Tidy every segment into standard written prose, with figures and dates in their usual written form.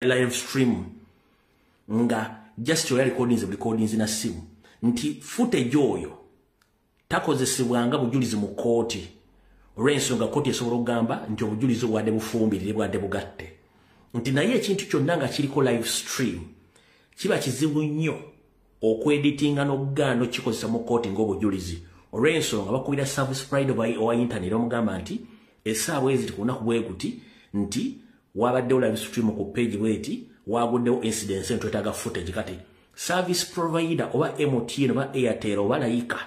live stream nga just your recordings na simu nti footage oyo takozesebwanga bujulizi mu kooti olw'ensonga kooti esobola okugamba nti obujulizi bwadde bufumbirire bwadde bugatte nti naye ekintu kyonna nga kiriko live stream kiba kizibu nnyo okweditinga n'okugaana okikozesa mu kooti ng'obujulizi olw'ensonga bakubira service provider owa internet omugamba nti essaawa eziri ku lunaku bwe guti nti wabaddewo live stream ku page bweti waguddewo incidents entwetaaga footage kati service provider oba MTN oba Airtel oba Laika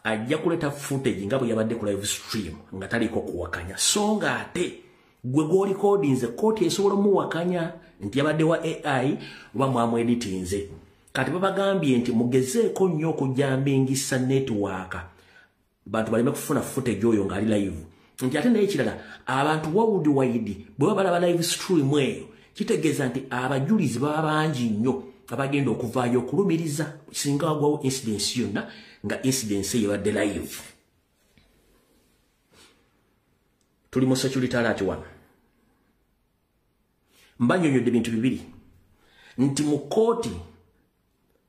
ajja kuleta footage nga bwe yabadde ku live stream nga taliko kuwakanya so nga ate gwe recordings kooti esobola muwakanya nti yabadde wa AI oba mwamu editinze kati babagambye nti mugezeeko nnyo okujambingisa network bantu baleme kufuna footage oyo nga ali live nti ate naye kirala abantu worldwide bwe balaba live stream eyo kitegeeza nti abajulizi baba bangi nnyo abagenda okuvaayo okulumiriza singa wagwawo incidence yonna nga incidence eyo yabadde live. Tuli mu security alert wano mbanyonyodde bintu bibiri nti mu kooti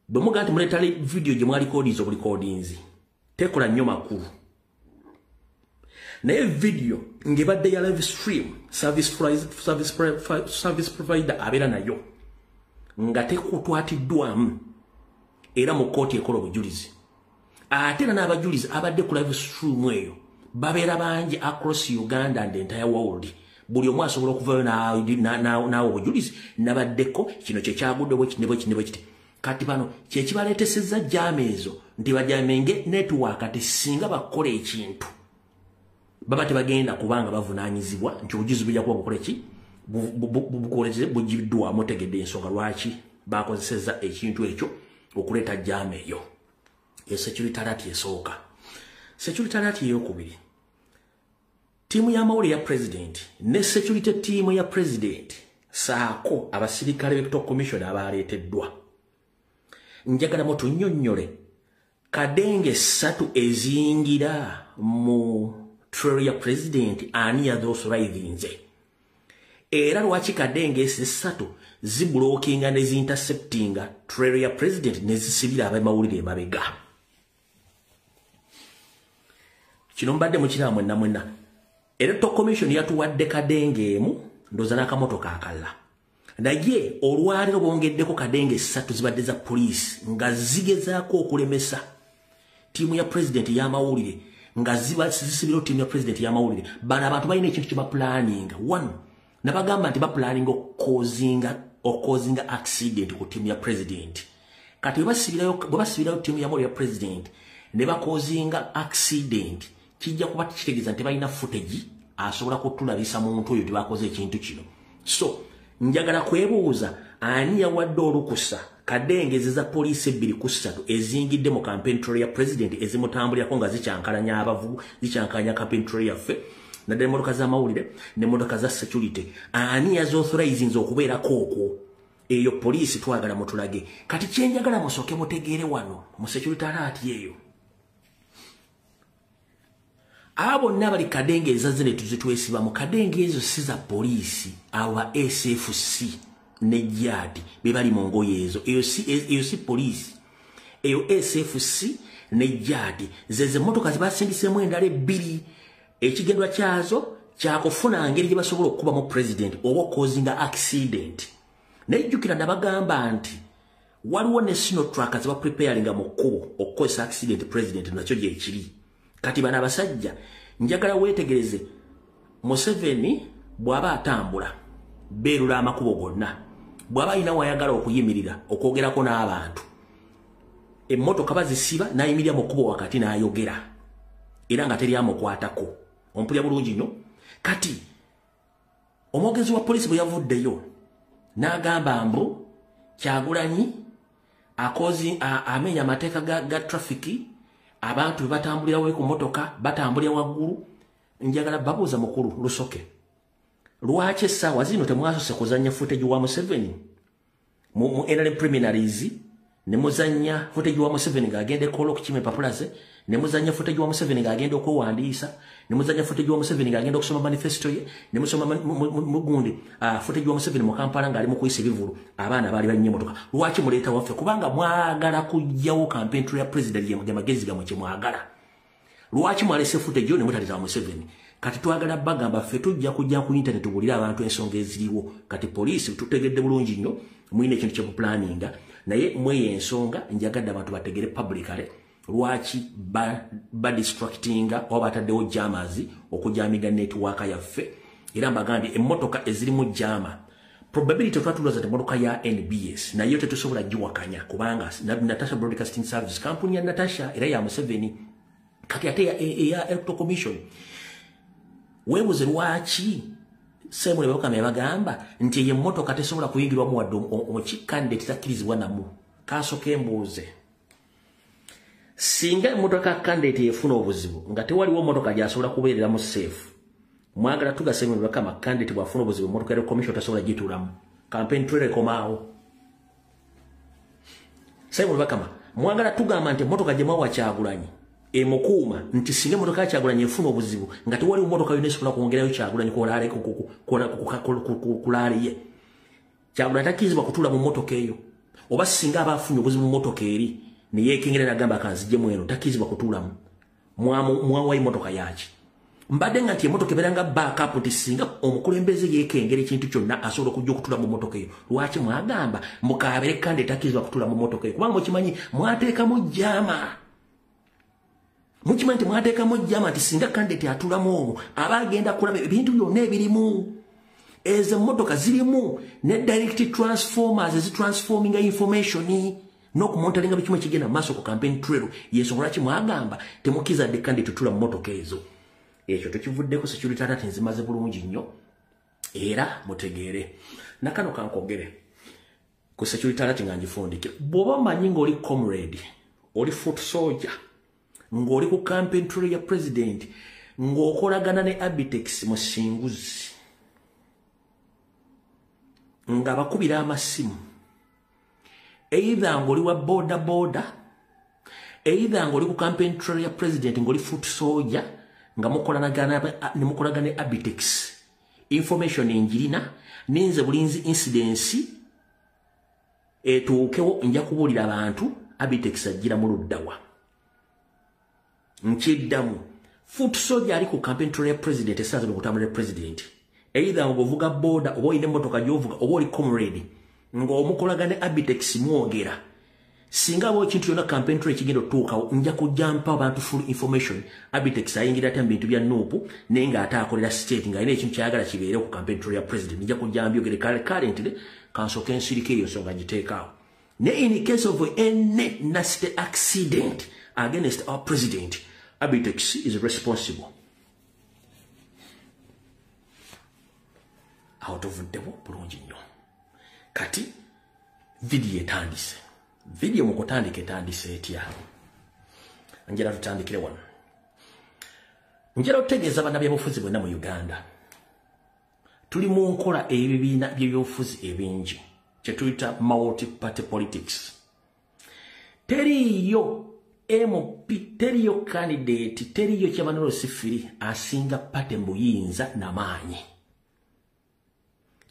bwe mugaa nti muleta video gye mwalikodiza obulikodinzi tekola nnyo makulu naye video ng'ebadde ya live stream service provider abeera nayo nga tekutwatiddwamu era mu kooti ekola obujulizi ate era n'abajulizi abadde ku live stream eyo babeera bangi across Uganda and the entire world buli omu asobola okuvayo naawe obujulizi nabaddeko kino kyekyagudde bwe kiti kati bano kyekibaleetesezza jaama ezo nti bajamenge network ati singa bakola ekintu baba tebagenda kubanga bavunaanyizibwa nti obujulizi bujja kuba bukola ki bukoleze bujiddwa mutegedde ensonga lwaki bakozesezza ekintu ekyo okuleeta jaama eyo security alert esooka security alert eyokubiri tiimu y'amawulire ya president ne security team ya president saako abasirikale b'Electoral Commission abaleeteddwa njagala mutunnyonnyole kadenge 3 eziyingira mu trailer ya president ani yazosolaivinze era lwaki kadenge 3 zibulookinga ne zinterceptinga trailer ya president ne zisibira abamawulire emabega kino mbadde mukiramu mwenna Electoral Commission yatuwadde kadenge emu ndoza n'akamotoka akalla naye olwaliro bongeddeko kadenge 3 zibadde za police nga zigezaako okulemesa tiimu ya president y'amawulire nga zisibira tiimu ya president y'amawulire bano abantu balina ekintu kye baplanning one nabagamba nti baplanning okukozinga accident ku tiimu ya president kati bwe basibirayo tiimu y'amawulire ya president ne bakozinga accident kijja kuba kitegeeza nti balina footage asobola kutulabisa muntu oyo tebakoze ekintu kino so njagala kwebuuza ani yawadde olukusa kadengeze za poliisi 2 ezingidde mu campaign trail ya president ezimutambulirako nga zikyankalanya abavubu zikyankalanya campaign trail yaffe naddala emmotoka z'amawulire n'emmotoka za security ani yazauthorizinze okubeerako okwo eyo poliisi twagala mutulage kati kyenjagala musooke mutegeere wano mu security alert eyo abo nabali kadenge ezaze ne tuzitwesiba mu kadenge ezo si za poliisi aba SFC ne JAD bebali mu ngoye ezo eyo si poliisi eyo SFC ne JAD zeze motoka zibasindisemu endala 2 ekigendwa kyazo kyakufuna ngeri gye basobola okuba mu president oba causing accident nejjukira nabagamba nti waliwo ne sinotrack ziba preparing mu kkubo okukozesa accident president nakyo gye kiri kati bana abasajja njagala weetegereze Museveni bw'aba atambula beerula amakubo gonna bw'aba alina wayagala okuyimirira okwogerako n'abantu emmotoka bazisiba n'ayimirira mu kkubo wakati n'ayogera era nga teri amukwatako ompulya bulungi nnyo kati omwogezi wa poliisi bwe yavuddeyo n'agamba mbu Kyagulanyi amenya amateeka ga trafiki abantu batambulira we ku motoka batambulira waggulu njagala babuuza mukulu Lusoke lwaki essaawa zino temwasose kuzanya footage wa Museveni mu NRM preliminaries ne muzanya footage wa Museveni ng'agenda ekola okukima empapula ze ne muzanya footage wa Museveni ng'agenda okwewandiisa ne muzanya footage wa Museveni ng'agenda okusoma manifesto ye ne musoma mugundi footage wa Museveni mu Kampala ng'ali mu kuyisa ebivulu abaana baali balinnye emmotoka lwaki muleeta waffe kubanga mwagala kujjawo campaign trail ya president ye magezi gamwe kye mwagala lwaki mwalese footage yo ne mutaliza wa Museveni kati twagala bagamba ffe tujja kujja ku internet tubulira abantu ensonga eziriwo kati poliisi tutegedde bulungi nnyo mwine ekintu kye planninga naye mweye ensonga njagadde abantu bategere publicly lwaki ba distractinga oba bataddewo jammers okujamiga network yaffe era mbagambye emmotoka ezirimu jama probability twatulaza emmotoka ya NBS nayo tetusobola giwakanya kubanga Natasha Broadcasting Service company ya Natasha era ya Museveni kati ate ya Electoral Commission webuze lwaki semule bakame bagamba nti ye mmotoka tesobola kuyingirwa mu wadde candidate takkirizibwa namu kasoke embuuze singa emmotoka candidate yefuna obuzibu nga tewaliwo mmotoka gyasobola kubeerera mu safe mwagala tugasemule bakama candidate bwafuna obuzibu mmotoka ya commission tasobola gituulamu campaign trail komaawo semule bakama mwagala tugamba nti emmotoka gye mwawa Kyagulanyi emukuuma nti singa emmotoka Kyagulanyi efuna obuzibu nga tewaliwo mmotoka yonna esobola kwongerayo Kyagulanyi kulaale ye Kyagulanyi takkirizibwa kutuula mu mmotoka eyo oba singa abafunye obuzibu mu mmotoka eri ne yeekengera n'agamba kanzijjemu eno takkirizibwa kutuulamu mwawayo emmotoka yaki mbadde nga nti emmotoka ebeera nga backup nti singa omukulembeze yeekengera ekintu kyonna asobola okujja okutuula mu mmotoka eyo lwaki mwagamba mukaabere kandi takkirizibwa kutuula mu mmotoka eyo kubanga mukimanyi mwateekamu jama mukimanyi nti mwateekamu jama nti singa candidate atulamu omwo aba agenda kulaba ebintu byonna ebirimu ezo emmotoka zirimu ne direct transformers ezitransforminga information n'okumontalinga buli kimu ekigenda mu maaso ku campaign trail y'ensonga lwaki mwagamba temukkiriza dde candidate tutula mu mmotoka ezo ekyo tukivuddeko security ate nzimaze bulungi nnyo era mutegeere nakano kankogere ku security ate nga ngifundike bw'oba manyi ng'oli comrade oli foot soldier ng'oli ku campaign trail ya president ng'okolagana ne Abitex mu Singuzi nga bakubira amasimu either ng'oli wa boda either ng'oli ku campaign trail ya president ng'oli foot soldier nga mukolagana ne Abitex information engirina ninze bulinzi incidence etuukewo nja kubuulira abantu Abitex ajjira mu luddawa nkiddamu foot soldier ali ku campaign trail ya president esaaza okutambulira president either ng'ovuga boda oba oyina emmotoka gy'ovuga oba oli comrade ng'omukolagane Abitex mwogera singa abo ekintu yonna campaign trail kigenda otuukawo nja kujjampa abantu full information Abitex ayingira ate mu bintu bya nuupu naye ng'ate akolera state ng'alina ekintu kyayagala kibeere ku campaign trail ya president nja kujja mbyogere currently kansooka ensirika eyo nsonga ngiteekaawo ne in case of any nasty accident against our president Abitex is responsible out of the bulungi nnyo kati video etandise video mukutandika etandise etya njera tutandikire wano njera otegeeza bannabyabufuzi bonna mu Uganda tuli mu nkola ebibiina by'ebyobufuzi ebingi kye tuyita multi party politics teriyo MP teriyo candidate teriyo Kyabanalo Sifiri asinga pate mbuyinza n'amaanyi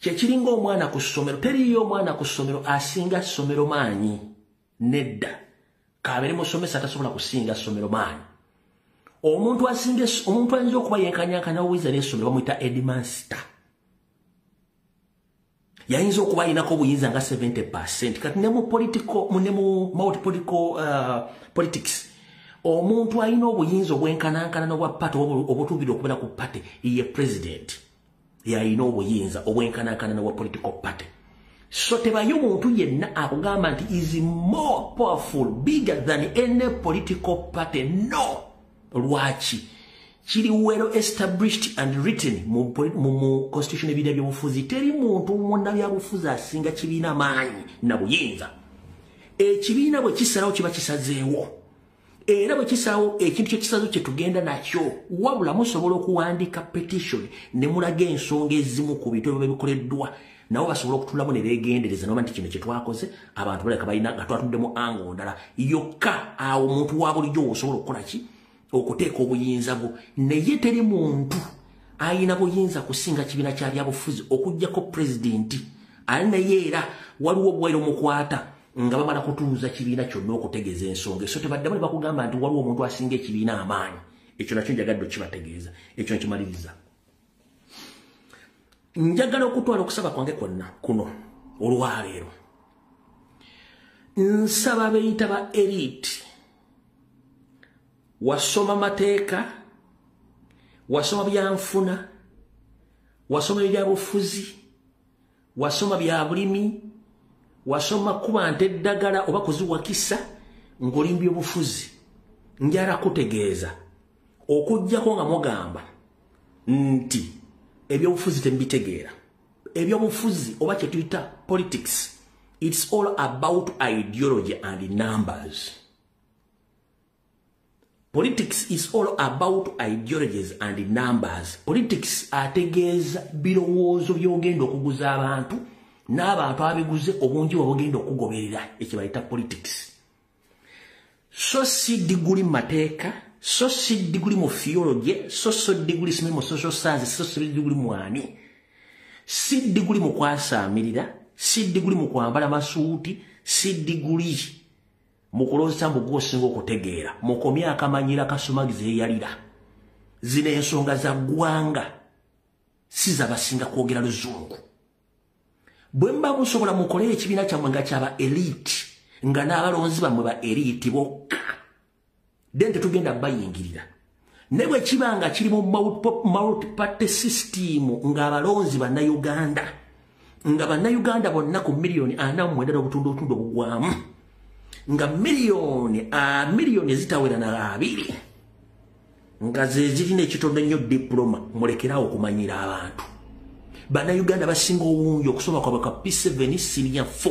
kyekiringa omwana ku ssomero teriyo omwana ku ssomero asinga ssomero maanyi nedda kaabere musomesa tasobola kusinga ssomero maanyi omuntu ayinza okuba yenkanyankanya owiza n'essomero bamuyita headmaster yayinza okuba ayinako obuyinza nga 70% kati ne mu politics omuntu alina obuyinza obwenkanankana n'obwa pate obutuubira okubeera ku pate ye president yalina obuyinza obwenkanankana n'obwa political party so tebayo muntu yenna akugamba nti is more powerful bigger than any political party no lwaki kiri well established and written mu constitution ebibiina by'obufuzi teri muntu munnabyabufuzi asinga kibiina maanyi na buyinza ekibiina bwe kisalawo kiba kisazeewo era bwe kisalawo ekintu kyekisazo kye tugenda nakyo wabula musobola okuwandiika petition ne mulaga ensonga ezimu ku bintu ebyo bikoleddwa nabo basobola okutulamu ne beegendereza n'oba nti kino kye twakoze abantu baleka balina nga twatuddemu ango ndala yokka awo omuntu wa bulijjo osobola okukola ki okuteeka obuyinza bwo naye teri muntu ayina buyinza kusinga kibiina kya byabufuzi okuggyako pulezidenti ali naye era waliwo obuwaire omukwata nga bamala kutuuza kibiina kyonna okutegeeza ensonga so tebaddamu ne bakugamba nti waliwo omuntu asinga ekibiina amaanyi ekyo nakyo njagadde okibategeeza ekyo nkimaliriza njagala okutwala okusaba kwange kwonna kuno olwaleero nsaba beyita ba elite wasoma mateeka wasoma byanfuna wasoma ebyabufuzi wasoma bya bulimi wasoma kuba nte eddagala oba kuziwakisa ng'olimbya obufuzi njala kutegeeza okuggyako nga mugamba nti ebyobufuzi tembitegeera ebyobufuzi oba kye tuyita politics it's all about ideology and numbers. Politics is all about ideologies and numbers. Politics ategeeza birowoozo by'ogenda okuguza abantu n'abantu abiguze obungi bw'ogenda okugoberera ekyo bayita politics. So si diguli mateeka, so si diguli mu theology, so diguli mu social science, so diguli mu ani. Si diguli mu kwasaamirira, si diguli mu kwambala masuuti, si diguli mukulozesa mbugo osinga okutegeera mukomya akamanyira kasumagize eyalira zina ensonga za ggwanga si zabasinga kwogera luzungu bwe mba musobola mukole ekibiina kyammwe nga kyaba elite nga n'abalonzi bammwe ba elite bokka then tetugenda bayingirira ne bwe kiba nga kiri mu multi-party system ng'abalonzi bannayuganda nga bannayuganda bonna ku miliyoni 49 obutundu obugwamu nga miliyoni zitawera na 2 nga zezirina ekitondo nnyo diploma mulekerawo okumanyira abantu bannayuganda basinga obungi okusoma kwabwe ka P7 senior 4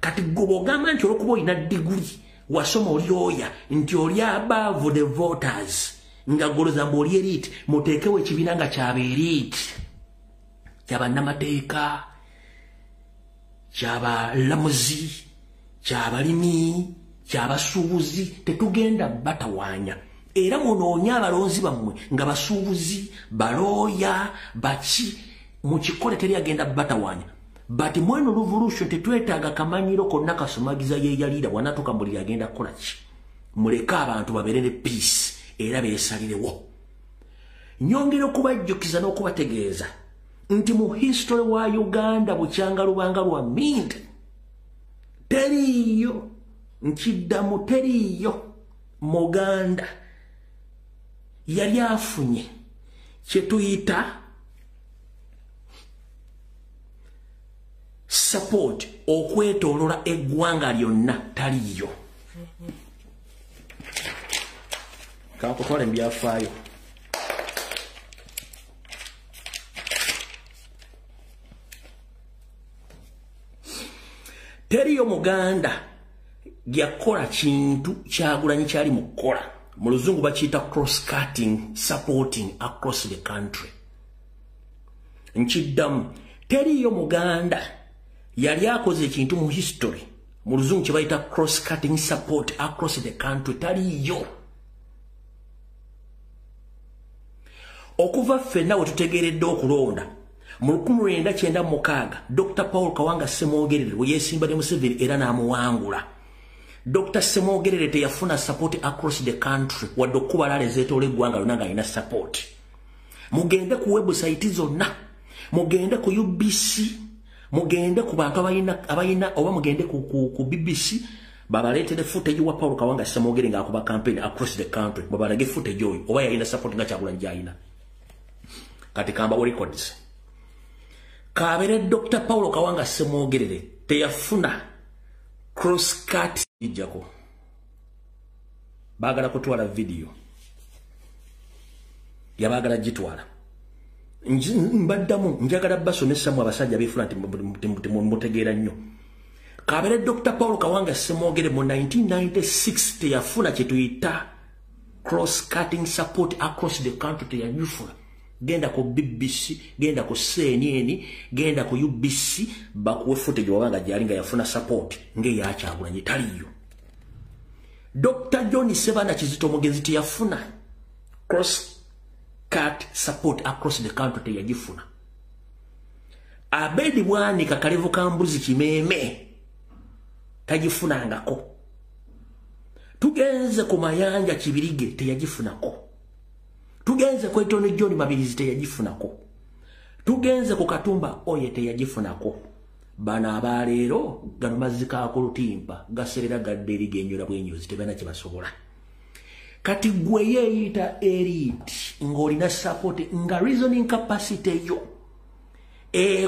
kati gwe ogamba nti olwokuba olina diguli wasoma oli lawyer nti oli above the voters nga goloza mbu oli elite muteekewo ekibiina nga kyaba elite kyabannamateeka kyabalamuzi kyabalimi kyabasuubuzi tetugenda batawaanya era munoonya abalonzi bammwe nga basuubuzi balooya baki mu kikole teri agenda batawaanya but mweno revolution tetwetaaga kamanyiro konna kasumagiza yeeyaliira wanatukamulira agenda kukola ki muleke abantu babeere ne peace era beesalirewo nyongera okubajjukiza n'okubategeeza nti mu history wa Uganda bukyanga lubanga lwa Mint teriyo nkiddamu teriyo Muganda yali afunye kye tuyita support okwetoolola eggwanga lyonna taliyo kakutwala ebyafaayo teriyo Muganda yakola kintu kyagulanyi kyali mu kukola mu luzungu bakiyita cross cutting supporting across the country nkiddamu teriyo Muganda yali akoze ekintu mu history mu luzungu kye bayita cross cutting support across the country taliyo okuva ffenna we tutegeeredde okulonda mu 1996 Dr. Paul Kawanga Ssemwogerere we yeesimba ne Museveni era n'amuwangula Dr. Ssemwogerere teyafuna support across the country wadde okubalala ezeetoola eggwanga lyonna ng'alina support mugende ku website zonna mugende ku UBC mugende ku bantu abayina oba mugende ku BBC babaleetere footage wa Paul Kawanga Ssemwogerere ng'akuba campaign across the country babalage footage oyo oba yalina support nga Kyagulanyi gy'alina kati kamba records kabere Dr. Paul Kawanga Ssemwogerere teyafuna cross cut ijako bagala kutwala video yabagala gitwala mbaddamu njagala basomesa mu abasajja befuna mutegeera nnyo kabere Dr. Paul Kawanga Ssemwogerere mu 1996 teyafuna kye tuyita cross cutting support across the country teyanyufuna genda ku BBC, genda ku CNN, genda ku UBC, bakuwe footage wabanga jalinga yafuna support nge ya Kyagulanyi taliyo. Dr. John Sebana Kizito Mugenzi tiyafuna cross cut support across the country teyagifuna. Abedi Bwanika Kalevu Kambuzi Kimeme tagifunangako. Tugenze ku Mayanja Kibirige teyagifunako. Tugenze ku Etone John Mabirizi teyagifunako. Tugenze ku Katumba Oye teyagifunako. Bana abalero gano mazika akulutimpa gaserera gadderi genyola bwenyozi tebana kibasobola. Kati gwe yeeyita elite ng'olina support nga reasoning capacity yo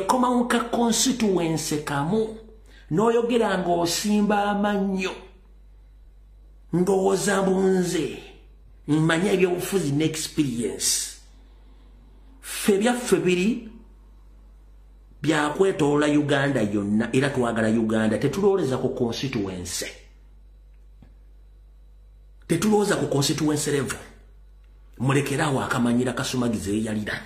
koma unka constituency kamu n'oyogera ng'osimba amannyo ndowooza bunze mmanya ebyobufuzi n'experience ffe byaffe biri byakwetoola Uganda yonna era twagala Uganda tetulooleza ku constituency. Tetulooza ku constituency level. Mulekerawo akamanyira kasumagize yalira.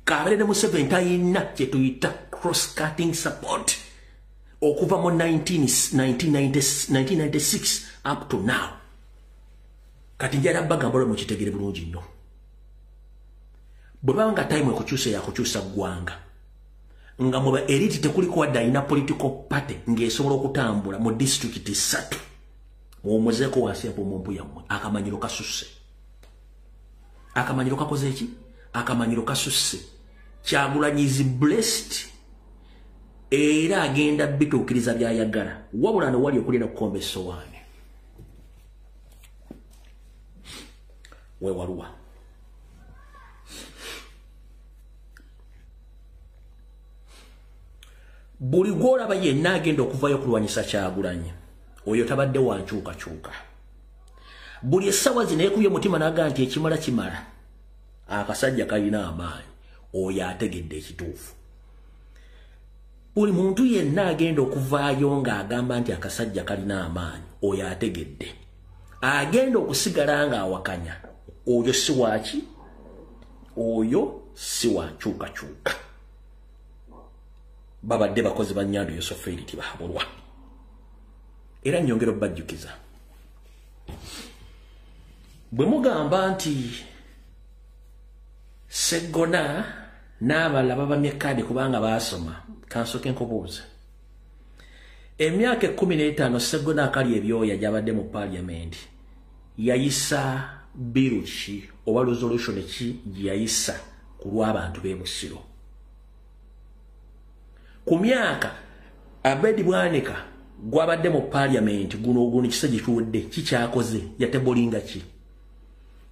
Kabalede Museveni tayina kye tuyita cross-cutting support okuva mu 1996 up to now. Kati njala bagambalo mu kitegere bulungi nnyo. Bwe banga time ekukyusa yakukyusa ggwanga. Nga mu elite tekuliko wadde alina political party ng'esobola okutambula mu district 3. Muwumuzeko wansi ya pomompu yammwe akamanyiro kasusse. Akamanyiro kakoze ki? Akamanyiro kasusse. Kyagulanyi is blessed. Era agenda bituukiriza byayagala. Wabula no wali okulira kukomba essowaani. Wewaluwa. Buli gw'olaba yenna agenda okuvayo kulwanyisa Kyagulanyi. Oyo tabadde wankyukakyuka. Buli essawa zino ekubye mutima n'aga nti ekimala kimala. Akasajja kalina amaanyi. Oyo ategedde ekituufu. Buli muntu yenna agenda okuvaayo ng'agamba nti akasajja kalina amaanyi. Oyo ategedde. Agenda okusigala ng'awakanya. Oyo si waki? Oyo si wankyukakyuka. Babadde bakozi ba Nyando Yosoferi tibahabulwa. Era nyongero bajjukiza. Bwe mugamba nti Segona n'abalala babamye kadi kubanga baasoma kansoke nkubuuza. Emyaka 15 Segona akali ebyoya gyabadde mu parliament yayisa bill ki oba resolution ki yayisa ku lw'abantu b'e Busiro. Ku myaka Abedi Bwanika gwabadde mu parliament guno kisajja kiwedde kikyakoze yatebolinga ki.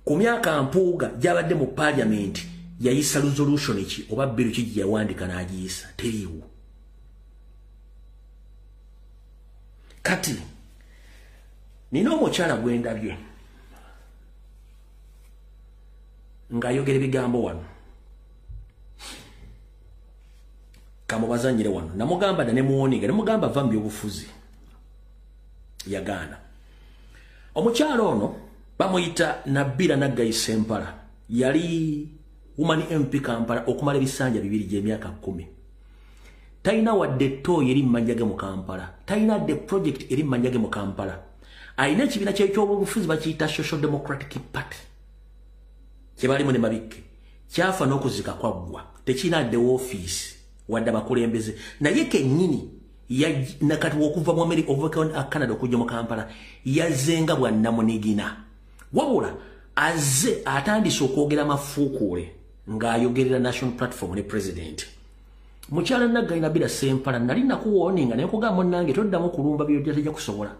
Ku myaka Mpuuga gyabadde mu parliament yayisa resolution ki oba bill ki yawandika n'agiyisa teriiwo. Kati nina omukyala gwendabye ng'ayogera ebigambo wano. Kamubazanyire wano. Namugamba ne muwoninga namugamba va mu byobufuzi. Yagaana. Omukyala ono bamuyita Nabira Naggayi Sempala. Yali woman MP Kampala okumala ebisanja 2 gy'emyaka 10. Taina wadde toyi eri mmanjage mu Kampala. Taina de project eri mmanjage mu Kampala. Aina ekibiina ky'ebyobufuzi bakiyita Social Democratic Party. Kyebalimu ne Mabike. Kyafa n'okuzika kwaggwa. Tekina de office. Wadda bakulembeze naye kennyini nakati okuva mu America ovuka Canada okujja mu Kampala yazenga bwa namunigina wabula azze atandise okwogera mafuukuule ng'ayogerera national platform ne president. Mukyala Naggayi Nabira Sempala nali nakuwoninga naye kugamba nange toddamu kulumba byo tajja kusobola.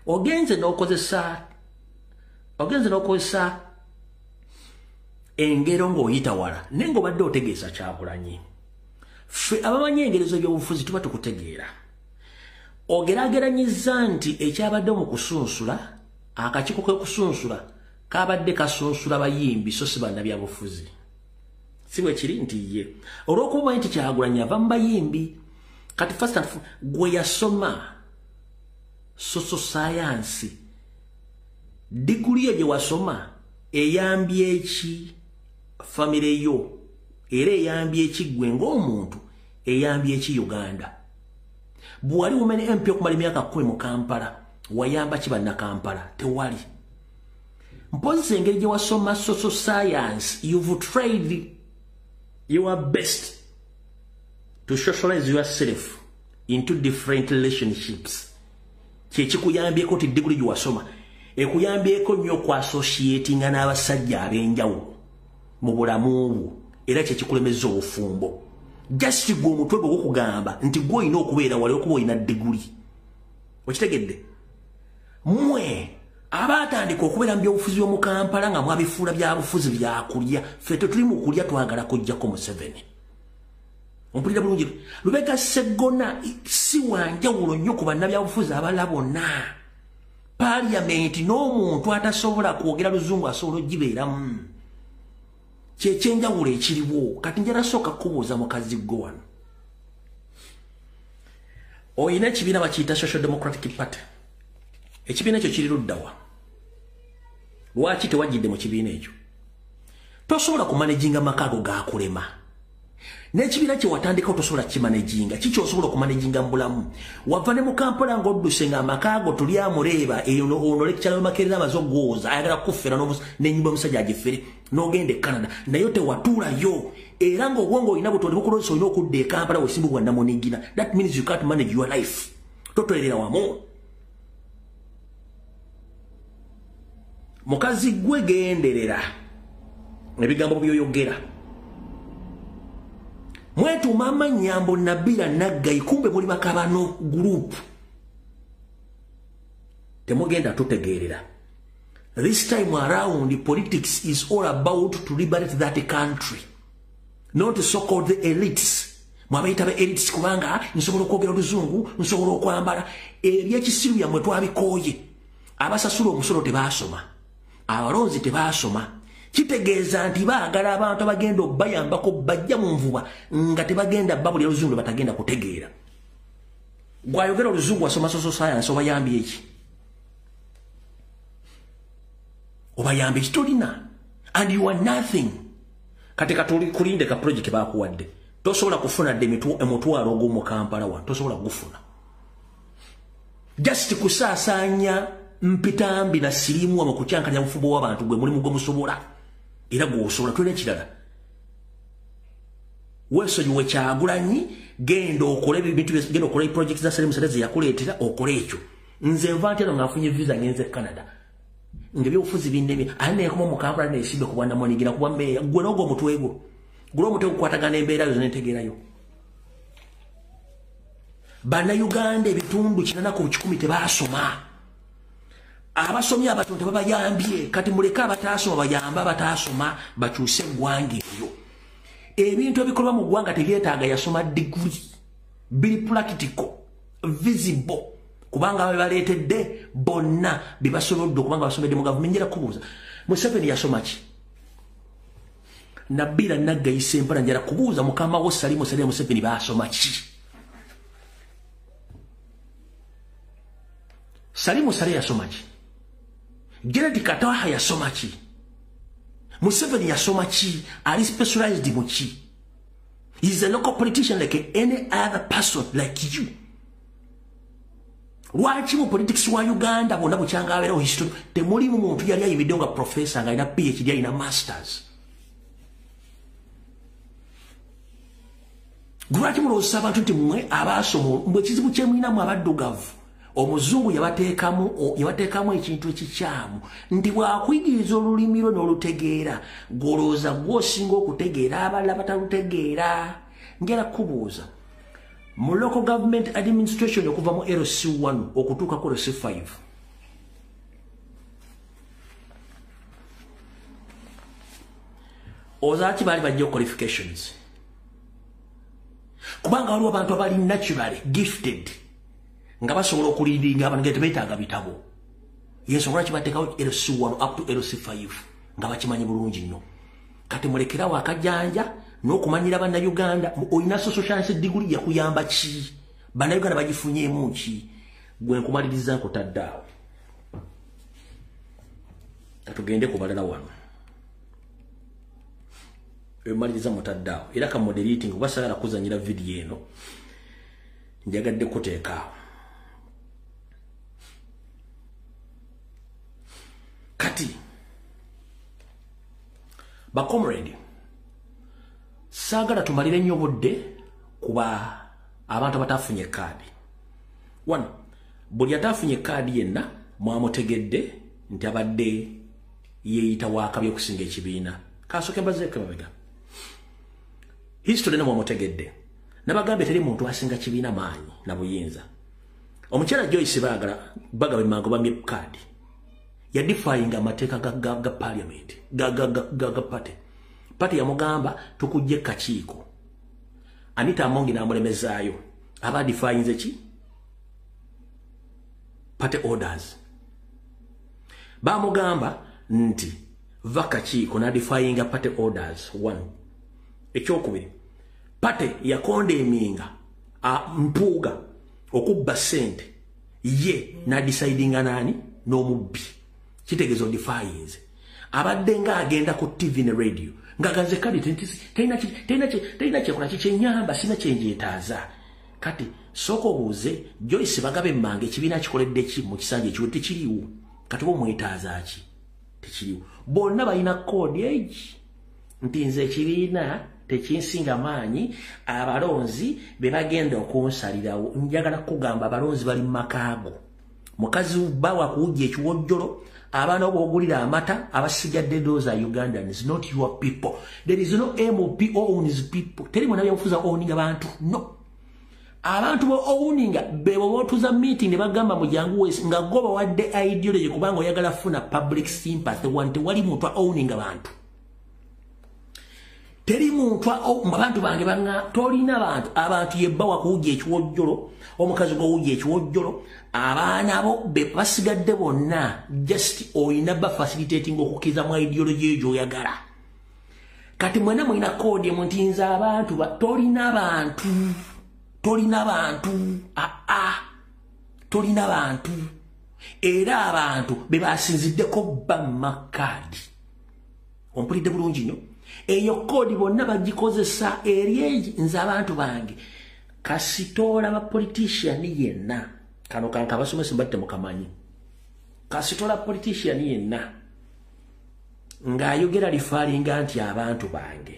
Ogenze n'okozesa engero ng'oyita wala naye ng'obadde otegeeza Kyagulanyi. Ffe abamanyi engerezo by'obufuzi tuba tukutegeera. Ogerageranyiza nti ekyabadde mu kusunsula akakiiko k'ekusunsula kabadde kasunsula bayimbi so si bannabyabufuzi. Si bwe kiri nti ye olw'okuba nti Kyagulanyi ava mu bayimbi kati first and gwe yasoma social science diguli gye wasoma eyambye eki family yo era eyambye ekigwe ng'omuntu eyambye eki Uganda. Bwali umene MP okumala emyaka 10 mu Kampala wayamba kibanna Kampala tewali. Mpozi engeri gye wasoma social science, you've tried your best to socialize yourself into different relationships. Kyekikuyambyeko ti degree gye wasoma ekuyambyeko nnyo ku associatinga n'abasajja ab'enjawulo mu bulamu bwo era kyekikulemeza obufumbo. Just gwe omutwe gwe gukugamba nti gwe olina okubeera wali okuba olina degree. Okitegedde? Mwe abatandika okubeera mu byobufuzi by'omu Kampala nga mwabifuula byabufuzi byakulya ffe tuli mu kulya twagala kujjako Museveni. Ompulira bulungi Lubega Sseggona si wanjawulo nnyo ku bannabyabufuzi abalala bonna. Parliament n'omuntu atasobola kwogera luzungu asobola ogibeeramu. Kyekyenjawulo ekiriwo. Kati njala sooka kubuuza mukazi gwe wano. Oyina ekibiina bakiyita Social Democratic Party. Ekibiina ekyo kiri ludda wa? Lwaki tewajjidde mu kibiina ekyo? Tosobola kumanaginga makaago gaakulema. N'ekibiina kye watandikawo tosobola kimanaginga. Kiki osobola okumanaginga mu bulamu? Wava ne mu Kampala ng'odduse ng'amakaago tuli amureeba eyo ono lekikyala Makerere amaze ogwoza ayagala kuffera n'ennyumba omusajja agifere n'ogenda e Canada naye tewatuulayo era ng'obwongo olina butonde bukulozesa olina okudda e Kampala wesimbibwa namunigina. That means you can't manage your life. Totolerera wamu. Mukazi gwe genderera ebigambo byoyogera. Mwetu mama Nyambo Nabila Naggayi kumbe muli bakabano group. Temugenda tutegerera. This time around the politics is all about to liberate that country. Not so-called the elites. Mwabaita be elites kubanga nsobola okwogera oluzungu, nsobola okwambala ebyekisiru byammwe twabikooye. Abasasula omusolo tebaasoma. Abalonzi tebaasoma. Kitegeeza nti baagala abantu abagenda obayambako bajja mu nvuba nga tebagenda babulira oluzungu batagenda kutegeera. Gwayogera oluzungu wasoma social science obayambye eki? Obayambye eki tolina. And you are nothing. Kati katuli kulinde ka project baakuwadde. Tosobola kufuna emutwalo ogw'omu Kampala wano. Tosobola kugufuna. Just kusaasanya mpitambi na sirimu wa kuchankanya mfubo w'abantu gwe mulimu gwomusobola. Era gwosobola tulina ekirala. Weesonyiwe Kyagulanyi genda okole ebintu genda okole project za Salim Salezi yakuleetera okole ekyo. Nze nva ntero ng'afunye visa ngenze Canada. Ng'ebyobufuzi binnemye ani neekoma mu Kampala neesimbe ku bwannamunigina kuba mmeeya gwe n'ogwo omutwe gwo. Gwe omutwe gukwatagana embeera yo n'entegeerayo. Bannayuganda ebitundu 80% tebaasoma. Abasomya abatonde babayambye kati muleka abataasoma bayamba abataasoma bakyuse eggwanga eryo. Ebintu ebikolwa mu ggwanga tebyetaaga yasoma degree. Biri practical, visible. Kubanga baleetedde bonna bibasobodde okubanga basomedde mu gavumenti. Njera kubuuza Museveni yasoma ki? Nabila Naggayi Sempala njera kubuuza mukama wo Salimu Saleh Museveni baasoma ki? Salimu Saleh yasoma ki? Gerard Kataha yasoma ki? Museveni yasoma ki? Ali specialized mu ki? He's a local politician like any other person like you. Lwaki mu politics wa Uganda bonna bukyanga abeerawo history temuli mu muntu yali ayimiddeo nga professor nga alina PhD alina masters. Lwaki mulowooza abantu nti mmwe abaasoma mbwe ekizibu kyemulinamu abaddugavu omuzungu yabateekamu ekintu ekikyamu nti bwakuyigiriza olulimi lwo n'olutegeera gwolowooza gw'osinga okutegeera abalala batalutegeera. Njala kubuuza mu local government administration okuva mu LC1 okutuuka ku LC5 ozaaki baali bajja qualifications kubanga waliwo abantu abali naturally gifted nga basobola okuliidinga abantu tebeetaaga bitabo. Yensobola kibateekawo LC1 up to LC5 nga bakimanyi bulungi nnyo. Kati mulekerawo akajanja n'okumanyira bannayuganda olina social science degree yakuyamba ki? Bannayuganda bagifunyeemu ki? Gwe nkumaliriza nkutadde awo. Katugende ku balala wano. emaliriza mutaddaawo era ka moderating oba sagala kuzanyira video eno njagadde kuteekaawo kati ba comrade sagala tumalire nnyo budde kuba abantu batafunye kaadi one buli atafunye kaadi yenna mwamutegedde nti abadde yeeyita waakabye okusinga ekibiina kasooke mbazeeko mabega history namwe mutegedde nabagambe teri muntu asinga kibiina maanyi na buyinza omukyala Joyce bagaba emango bamye kaadi ya defying amateeka ga parliament ga party yamugamba tukujje kakiiko Anita Amongi namulemezaayo aba defying ki party orders bamugamba nti vakakiiko na defying party orders one ekyokubiri party yakonde eminga mpuuga okubba sente ye na decidinga nani n'omubbi kitegezo defying abadde nga agenda ku TV ne radio ngagaze kadi teina kyekola kikyenyamba sina kyenjeetaaza kati soko buuze Joyce bagabe mmange ekibiina kikoledde ki mu kisanja ekiwo tekiriwo kati bo mwetaaza ki tekiriwo bonna balina kodi egi nti nze ekibiina tekinsinga maanyi abalonzi be bagenda okunsalirawo njagala kugamba abalonzi bali mu makaago mukazi bawa kuwujja ekiwojjolo abaana obogulira amata abasigadde those are Ugandans not your people there is no MOP owns people teri mwana byafuza owning abantu no abantu bo owning bebo botuza meeting ne bagamba mujangu wese nga goba wadde ideology kubanga oyagala funa public sympathy wanti wali muntu owning abantu teri muntu abantu bange banga tolina abantu yebbawa kuwujja ekiwojjolo omukazi go wujja ekiwojjolo abaana bo be basigadde bonna just oyina ba facilitating okukiza mu ideology ejo oyagala kati mwena mwina kodi muntinza abantu tolina bantu era abantu be basinziddeko bamakadi ompulidde bulungi nnyo eyo kodi bonna bagikozesa eri nze abantu bange kasitoola ba politician yenna kano kanka basomesa mbatte mukamanyi kasitoola politician yenna ng'ayogera lifalinga nti abantu bange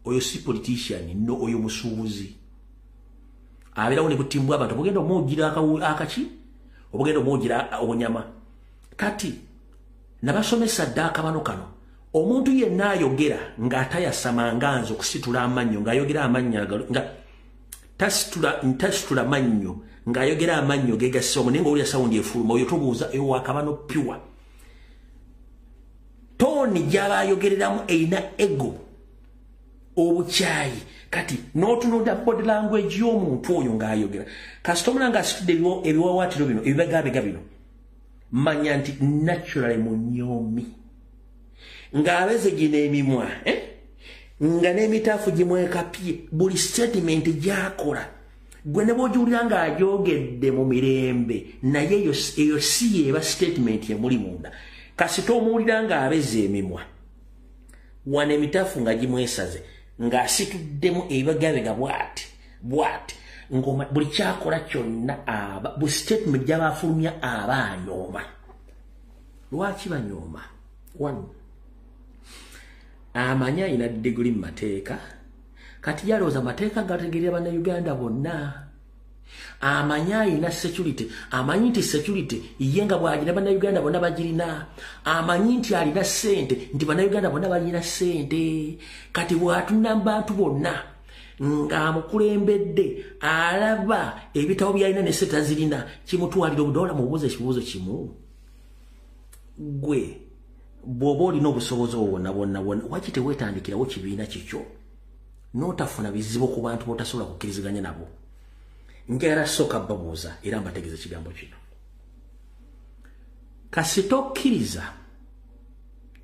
oyo si politician no oyo musuubuzi abeerawo ne butimbwa abantu obugenda omwogira akaki obugenda omwogira obonyama kati nabasomesa dda akabano kano omuntu yenna ayogera ng'atayasama nzo okusitula amannyo ng'ayogera amannya nga tasitula mannyo ng'ayogera amannyo gegasoma naye ng'owulira sawundi efuluma oyo tobuuza ewakabano pure toni gy'aba ayogereramu eyina ego obukyayi kati n'otunulira body language y'omuntu oyo ng'ayogera kasita omula ng'asitudde ebiwawaatiro bino ebibegabega bino manya nti naturally munyomi ng'abeze gino emimwa nga n'emitaafu gimwekapye buli statement gy'akola gwe ne bw'ogiwulira ng'agyogedde mu mirembe naye eyo si yeeba statement emuli munda kasita omuwulira ng'abeze emimwa wana emitaafu nga gimwesaze ng'asituddemu ebibegabega bw'ati buli kyakola kyonna buli statement gy'aba afulumya aba anyooma lwaki banyooma one amanya ina degree mu mateeka kati yalooza mateeka gategeerera bannayuganda bonna amanya ina security amanyi nti security ye nga bw'agina bannayuganda bonna bagirina amanyi nti alina ssente nti bannayuganda bonna balina ssente kati bw'atunda mu bantu bonna ng'amukulembedde alaba ebitabo byalina ne ssente zirina kimutwalira obudola mubuuza ekibuuzo kimu gwe bw'oba olina obusobozi obwo bwonna waki teweetandikirawo kibiina kikyo n'otafuna bizibu ku bantu b'otasobola kukkiriziganya nabo njagala sooka babuuza era mbategeeza ekigambo kino kasita okkiriza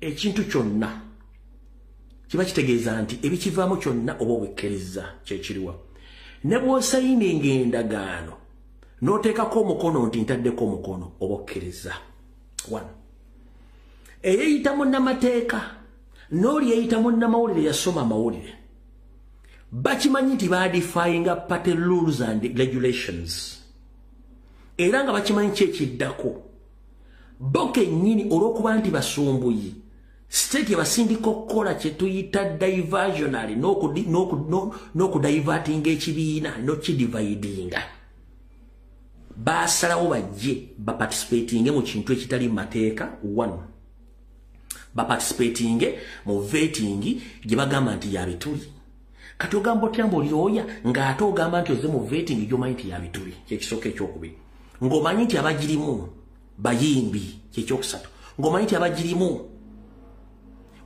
ekintu kyonna kiba kitegeeza nti ebikivaamu kyonna oba obwekkiriza kyekiriwa ne bw'osayininga endagaano n'oteekako omukono nti ntaddeko omukono oba okkiriza one eyeyita munnamateeka noli yayita munnamawulire yasoma amawulire bakimanyi nti badifyinga party rules and regulations era nga bakimanyi kyekiddako bo kennyini olw'okuba nti basumbuyi state yabasindika okukola kye tuyita diversionary n'okudivertinga ekibiina n'okidividinga basalawo bajje baparticipatinge mu kintu ekitali mu mateeka 1 baparticipatinge mu vetting gye bagamba nti yabituli kati ogamba otyamba olioya ng'ate ogamba nti oze mu vetting gy'omanyi nti yabituli kyekisooka ekyokubiri ng'omanyi nti abagirimu bayimbi kyekyokusatu ng'omanyi nti abagirimu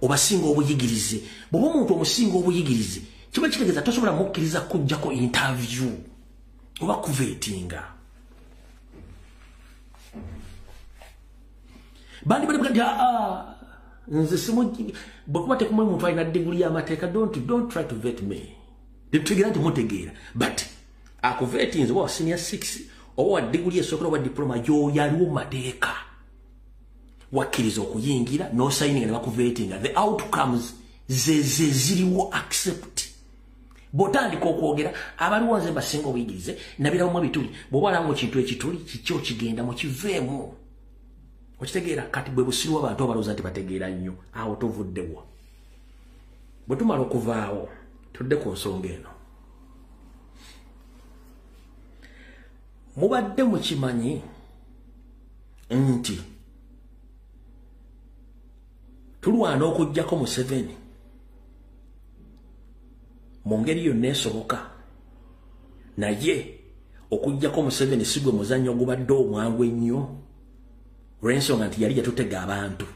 obasinga obuyigirize bw'oba omuntu omusinga obuyigirize kiba kitegeeza tosobola mukkiriza kujjako interview oba kuvetinga bandi bali bugati nze simugi bwekuba tekumwe muntu alina diguli y'amateeka don't try to vet me tetutegeera nti mutegeera but akuvetinze oba wa senior 6 oba wa diguli esookola oba diploma y'oyo aliwo mu mateeka wakkiriza okuyingira no signing ne bakuvetinga the outcomes ziriwo accept botandika okwogera abaliwo nze basinga obuyigirize nabirawo mu bituli bw'oba alamu kintu ekituli kikyo kigenda mu kiveemu okitegeera kati bwe busirwa abantu abalowooza nti bategeera nnyo awo tovuddewa bwe tumala okuvaawo tudde ku nsonga eno mubadde mukimanyi nti tulwana okujjako Museveni mu ngeri yonna esoboka naye okujjako Museveni si gwe muzannyo ogubadde omwangu ennyo olw'ensonga nti yali yatutega abantu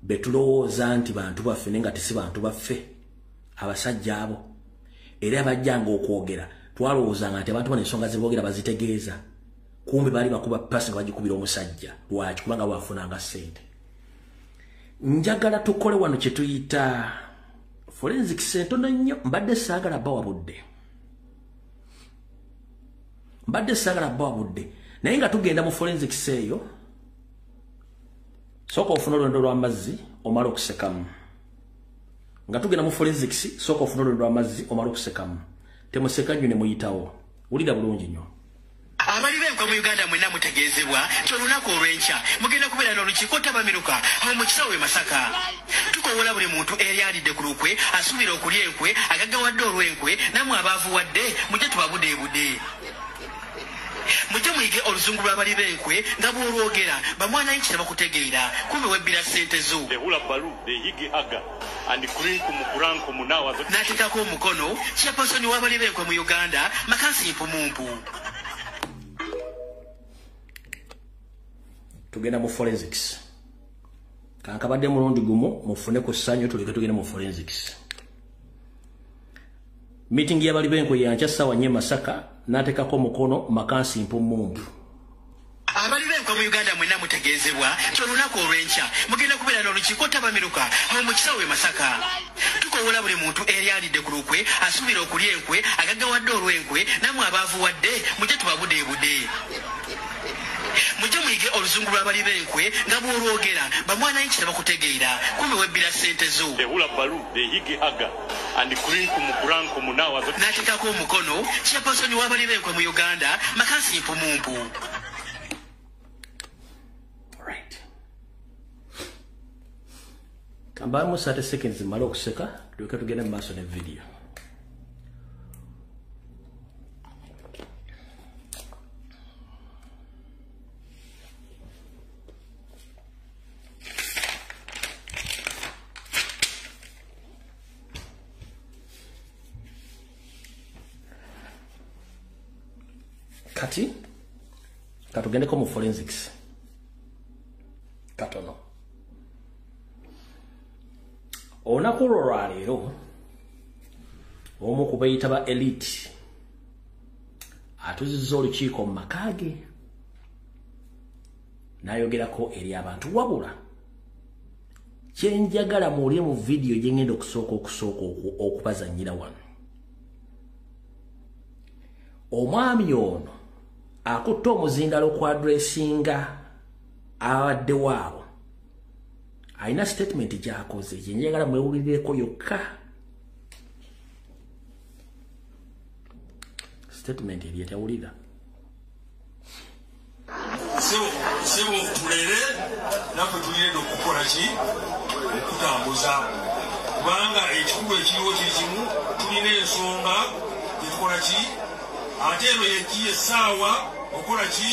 betulowooza nti bantu baffe naye nga tisi bantu baffe abasajja abo era abajjanga okwogera twalowoozanga nti abantu bano ensonga ze boogera bazitegeeza kumbe baali bakuba pasi nga bagikubira omusajja lwaki kubanga bwafunanga ssente njagala tukole wano kye tuyita forensics entono nnyo mbadde saagala bawabudde naye nga tugenda mu forensics eyo sooka ofuna olwendo lw'amazzi omala okusekamu nga tugenda mu forensics sooka ofuna olwendo lw'amazzi omala okusekamu temuseka nnyo ne muyitawo wulira bulungi nnyo abali b'enkwa mu Uganda mwenna mutegeezebwa nti olunaku olw'enkya mugenda kubeera n'olukiiko tabamiruka awo mu kisawo e Masaka tukoowola buli muntu eri alidde ku lukwe asuubira okulya enkwe agaggawadde olw'enkwe nammwe abaavuwadde mujje tubabudeebude mujje muyige oluzungu lw'abali b'enkwe nga bw'olwogera bamwananyi kye bakutegeera kumbe webbira ssente zo n'ateekako omukono kyapasoni w'abali b'enkwe mu Uganda Makansi Mpumumpu. Tugenda mu forensics kankabadde mulundi gumu mufune ku ssanyu tuleke tugenda mu forensics meeting y'abali b'enkwe yankya ssaawa 4 Masaka n'ateekako omukono Makansi Mpumumpu. abali b'enkwe mu Uganda mwenna mutegeezebwa nti olunaku olw'enkya mugenda kubeera n'olukiiko tabamiruka awo mu kisawo e Masaka tukoowola buli muntu eri alidde ku lukwe asuubira okulya enkwe agaggawadde olw'enkwe nammwe abaavuwadde mujje tubabudeebude mujje muyige oluzungu lw'abali b'enkwe nga bw'olwogera bamwananyi kye bakutegeera kumbe webbira ssente zo n'ateekako omukono kyapasoni w'abali b'enkwe mu Uganda Makansi Mpumumpu. Kambamu 30 seconds mala okuseka tuleke tugende mu maaso ne video. Kati katugende ko mu forensics katono olunaku olwaleero omu ku bayita ba elite atuzizza olukiiko mu maka ge n'ayogerako eri abantu wabula kyenjagala muwulire mu vidiyo gye ngenda okusooka okubazannyira wano. Omwami ono akutte omuzindalo ku adressinga abaddewo abo aina statement gyakoze yenjagala mwewulireko yokka statement eri etawulira sebo tulere naffe tulina okukola ki okutambuza kubanga ekikulu ekiriwo kiri kimu tulina ensonga etukola ki ate eno yekiye essaawa okola ki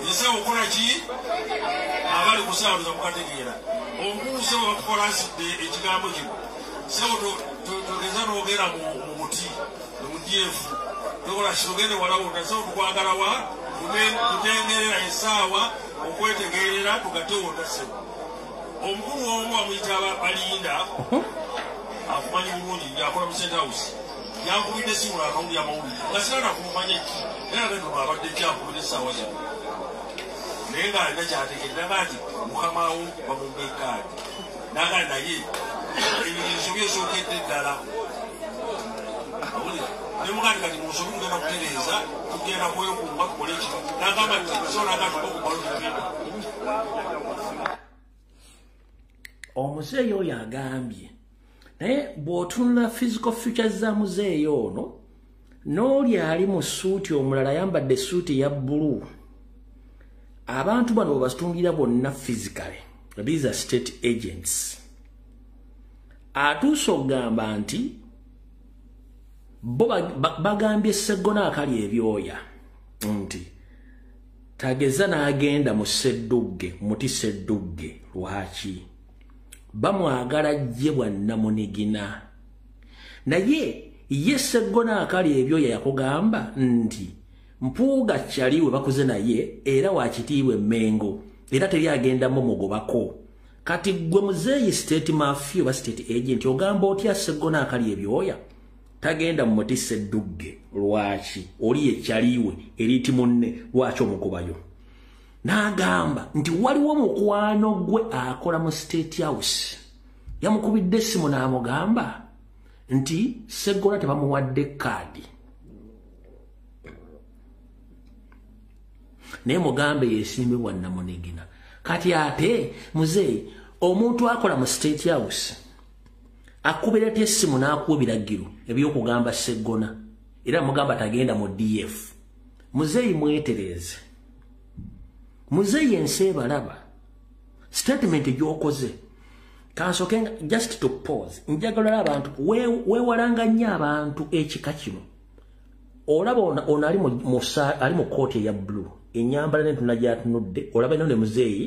essaawa okola ki abali ku ssaawa tuza kukategeera omukulu sebo bakukola asidde ekigambo kino sebo togeza noogera mu muti nomudyefu tokola kitogende walawunda sebo tukwagala wa tutengerera essaawa okwetegeerera tugatewonda sebo omukulu omu amuyita balinda akumanyi bulungi ng'akola mu State House yankubidde simu akawuli amawulire nga sirana kumumanya ki naye agendo abadde kyankubidde essaawa zino naye ng'alina kyategeera nti mukamawo bamumba ekaadi nagali naye ebiriiso byesookedde ddala awulira nemugandi kati munsobi tugenda kutereeza tugenda kwekumba tukole ekiro nagamba nti sonagatuka okubalubibino omuzeeyi oyo agambye naye bw'otunula physical features za muzeeyi ono n'oli ali mu suuti omulala ayambadde suuti eya bbulu abantu bano bwe basitungirira bonna physically these are state agents atuuse okugamba nti bo bagambye Sseggona akali ebyoya nti tageza n'agenda mu Sseddugge muti Sseddugge lwaki bamwagala jje bwa Namunigina naye ye Sseggona akali ebyoya yakugamba nti mpuuga kyaliwe bakuze naye era wakitiibwe Mengo era teri agendamu mugobako kati gwe muzeeyi state mafia ba state agent ogamba otya Sseggona akali ebyoya tagenda mu muti Sseddugge lwaki oli ye kyaliwe eriti munne lwaki omugobayo n'agamba nti waliwo mukwano gwe akola mu State House yamukubidde essimu n'amugamba nti Sseggona tebamuwadde kaadi naye mugambe yesimbibwa Namunigina kati ate muzeeyi omuntu akola mu State House akubira essimu n'akuwa ebiragiro eby'okugamba Sseggona era mugamba tagenda mu DF muzeeyi mwetereze muzeeyi ensi ebalaba statement gy'okoze kansoke just to pause njagala abantu weewalanga nnyo abantu ekika kino olaba ono ali mu kooti eya blue ennyambala n'entunula gy'atunudde olaba eno ne muzeeyi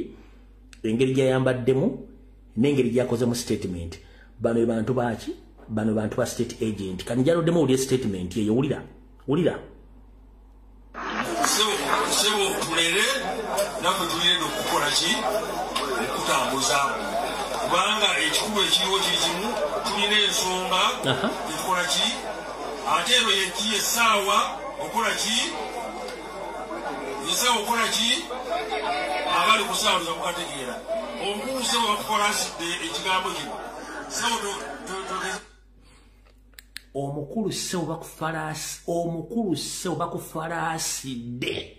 engeri gy'ayambaddemu n'engeri gy'akoze mu statement bano bantu baki bano bantu ba state agent kanjaloddemu uli statement eyo wulira sebo tulere naffe tulina okukola ki okutambuza kubanga ekikulu ekiriwo kiri kimu tulina ensonga etukola ki ate eno yekiye essaawa okola ki essaawa okola ki abali ku ssaawa tuza kukategeera omukulu sebo bakukola asidde ekigambo kino sebo omukulu sebo bakufaraasidde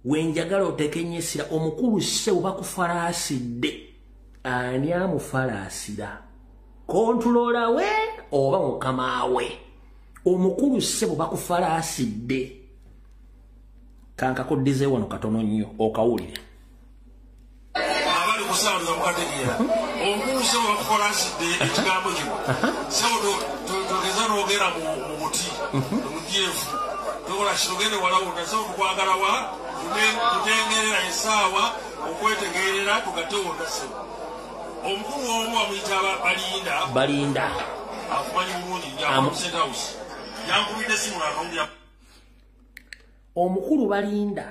wenjagala otekenyesira omukulu sebo bakufaraasidde ani amufalaasira kontulola we oba mukama we omukulu sebo bakufaraasidde kankakuddize wano katono nnyo okawulire abali ku ssaawa tuza kukategeera omukulu sebo bakufaraasidde ekigambo kino sebo togeza noogera mu muti omudyefu tokola kitogende walawunda sebo tukwagala wa tutengerera essaawa okwetegeerera tugatewonda sebo omukulu omu amuyita balinda akumanyi bulungi ng'akola mu State House yankubidde essimu n'akawulira omukulu balinda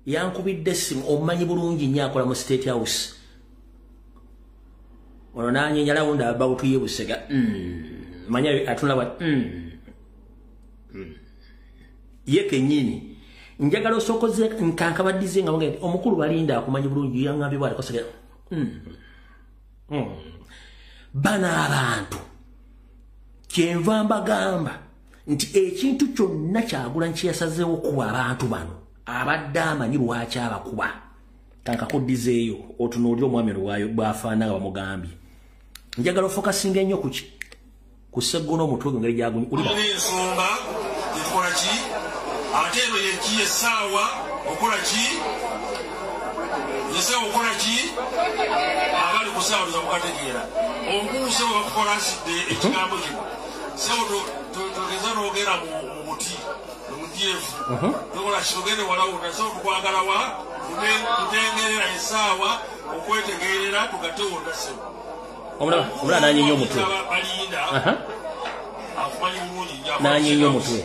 yankubidde essimu omumanyi bulungi nnyo akola mu State House ono n'anyenya lawunda abawutuye busega manya atunula ye kenyini njagala osokoze nkankabaddize nga ngende omukulu balinda akumanyi bulungi yangambye bwali kosega bana abantu kyenva mbagamba nti ekintu kyonna Kyagulanyi kye yasazeewo okuba abantu bano abadde amanyi lwaki abakuba Kanka kudizeeyo otunuulira omwami Ruwayo bw'afaana nga bamugambye. Njagala ofokasinga ennyo kuki kuseggono omutwe ngeri gyagunyi ulira ensonga etukola ki ate eno yeki essaawa okola ki essaawa okola ki abali ku ssaawa tuza kukategeera ombuuse bwe bakukola asidde ekigambo kino ssaawa togeza n'ogera mu muti omudyefu tokola ki togende walawuna ssaawa tukwagala wa tutengerera essaawa okwetegeerera tugatte wonna ssebo omulala nanyinya omutwe nanyinya omutwe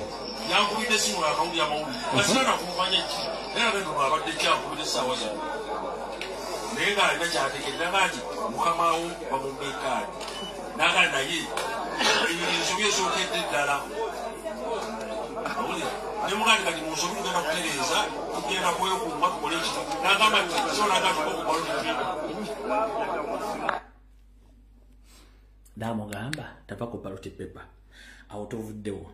yankubidde simu akawulira amawulire kasana kumanya ki era bendo abadde kyakubidde essaawa zino naye ng'alina kyategeera nganti mukamawo bamumbeekaadi nagali naye ensobi esookedde ddala awulira ne mugandi kati mu nsobi tugenda kutereeza tugenda kwekumba tukole ekito nagamba nti sonaga tukokubalonekino Damugamba tapa ku ballot paper awotuvuddewo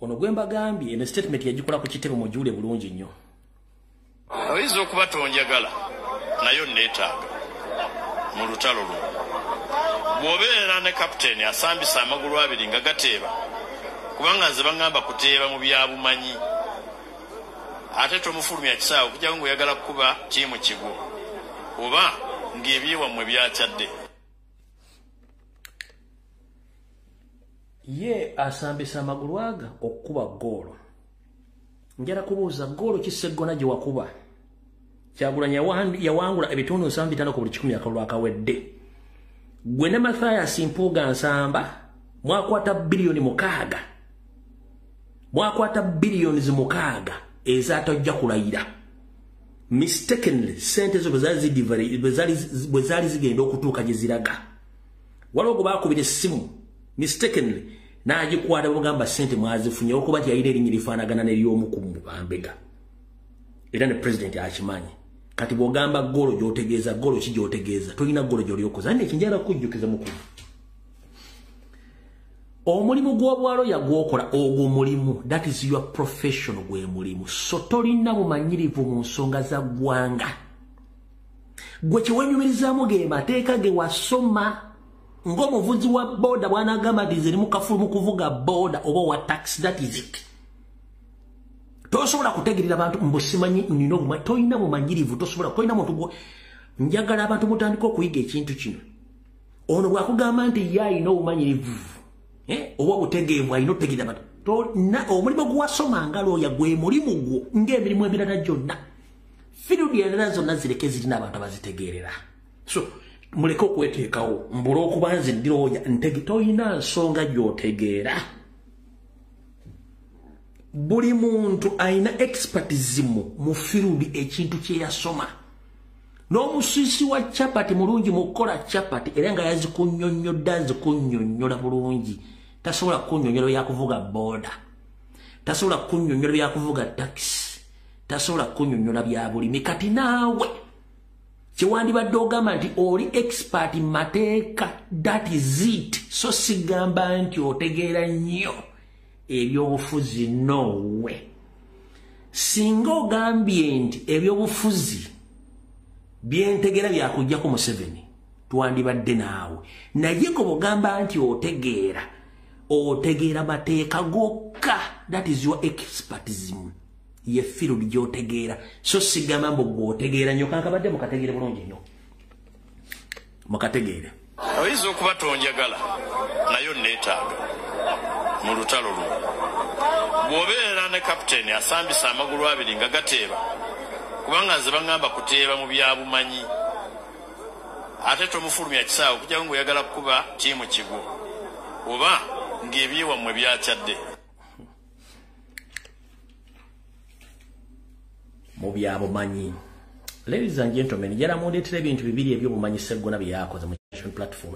ono gwemba gambye ene statement yagikola ku kitebe mu jule bulungi nnyo oyinza okuba tonjagala nayo neetaaga mu lutalo luno bw'obeera ne kapiteeni asambisa amagulu abiri nga gateeba kubanga nze baŋŋamba kuteeba mu byabumanyi ate tomufulumya kisaawe okujjawo ng'oyagala kukuba tiimu kigo oba ng'ebyewammwe byakyadde ye asambisa amagulu aga okukuba goolo njala kubuuza goolo kiseggona gye wakuba Kyagulanyi yawangula ebitundu 75 ku buli 100 akalulu akawedde gwe ne Mathias Mpuuga Nsamba mwakwata bilioni 6 mwakwata bilioni 6 ezatojja kulayira mistakenly sente zo bwezali zigenda okutuuka gye ziraga waliwo gwe baakubira essimu mistakenly n'agikwata bugamba sente mwazifunye okuba nti yayina erinnya lifaanagana n'ery'omu ku bambega era ne president akimanyi kati bw'ogamba golo gy'otegeeza golo ki gy'otegeeza tolina golo gy'olyokoza nne ekinjala kujjukiza mukulu omulimu gw'obwalo yagwokola ogwo mulimu that is your professional gwe mulimu so tolina bumanyirivu mu nsonga za ggwanga gwe kiwenyumirizaamu ge mateeka ge wasoma ng'omuvuzi wa boda bw'anagamba nti nze rimukafulu mu kuvuga boda oba wa taxi that is it tosobola kutegerera abantu mbusimanyi nina obumanyi tolina bumanyirivu tosobola tolina muntu njagala abantu mutandika okuyiga ekintu kino ono bw'akugamba nti ye ayina obumanyirivu oba butegeevu ayina okutegerera abantu omulimu gw'asoma nga looya gwe mulimu gwo ng'emirimu emirala gyonna firudi endala zonna zireke zirina abantu abazitegeerera so muleke okweteekawo mbula okuba nze ndi looya tolina nsonga gy'otegeera buli muntu ayina expertism mu firudi ekintu kye yasoma n'omusiisi wa chapati mulungi mu kukola chapati era nga yazikunnyonnyodde azikunnyonnyola bulungi tasobola kunnyonnyola byakuvuga boda tasobola kunnyonnyola byakuvuga taxi tasobola kunnyonnyola bya bulimi kati naawe kyewandibadde ogamba nti oli expert mateeka that is it so sigamba nti otegeera nnyo ebyobufuzi nowe singa ogambye nti ebyobufuzi byentegera byakujjako Museveni twandibadde naawe naye gwe bw'ogamba nti otegeera mateeka gokka that is your expertism ye field gy'otegeera so sigamba mbu gw'otegeera nnyo kankabadde mukategeere bulungi nnyo mukategeere oyinza okuba tonjagala nayo neetaaga mu lutalo luno bw'obeera ne kapiteeni asambisa amagulu abiri nga gateeba kubanga nze baŋŋamba kuteeba mu byabumanyi ate tomufulumya kisaawe okujjawo ng'oyagala kukuba tiimu kigo oba ng'ebyewammwe byakyadde mu byabumanyi. Ladies and gentlemen, njala mundeetera ebintu bibiri ebyobumanyi Sseggona bye yakoze mu Nation Platform.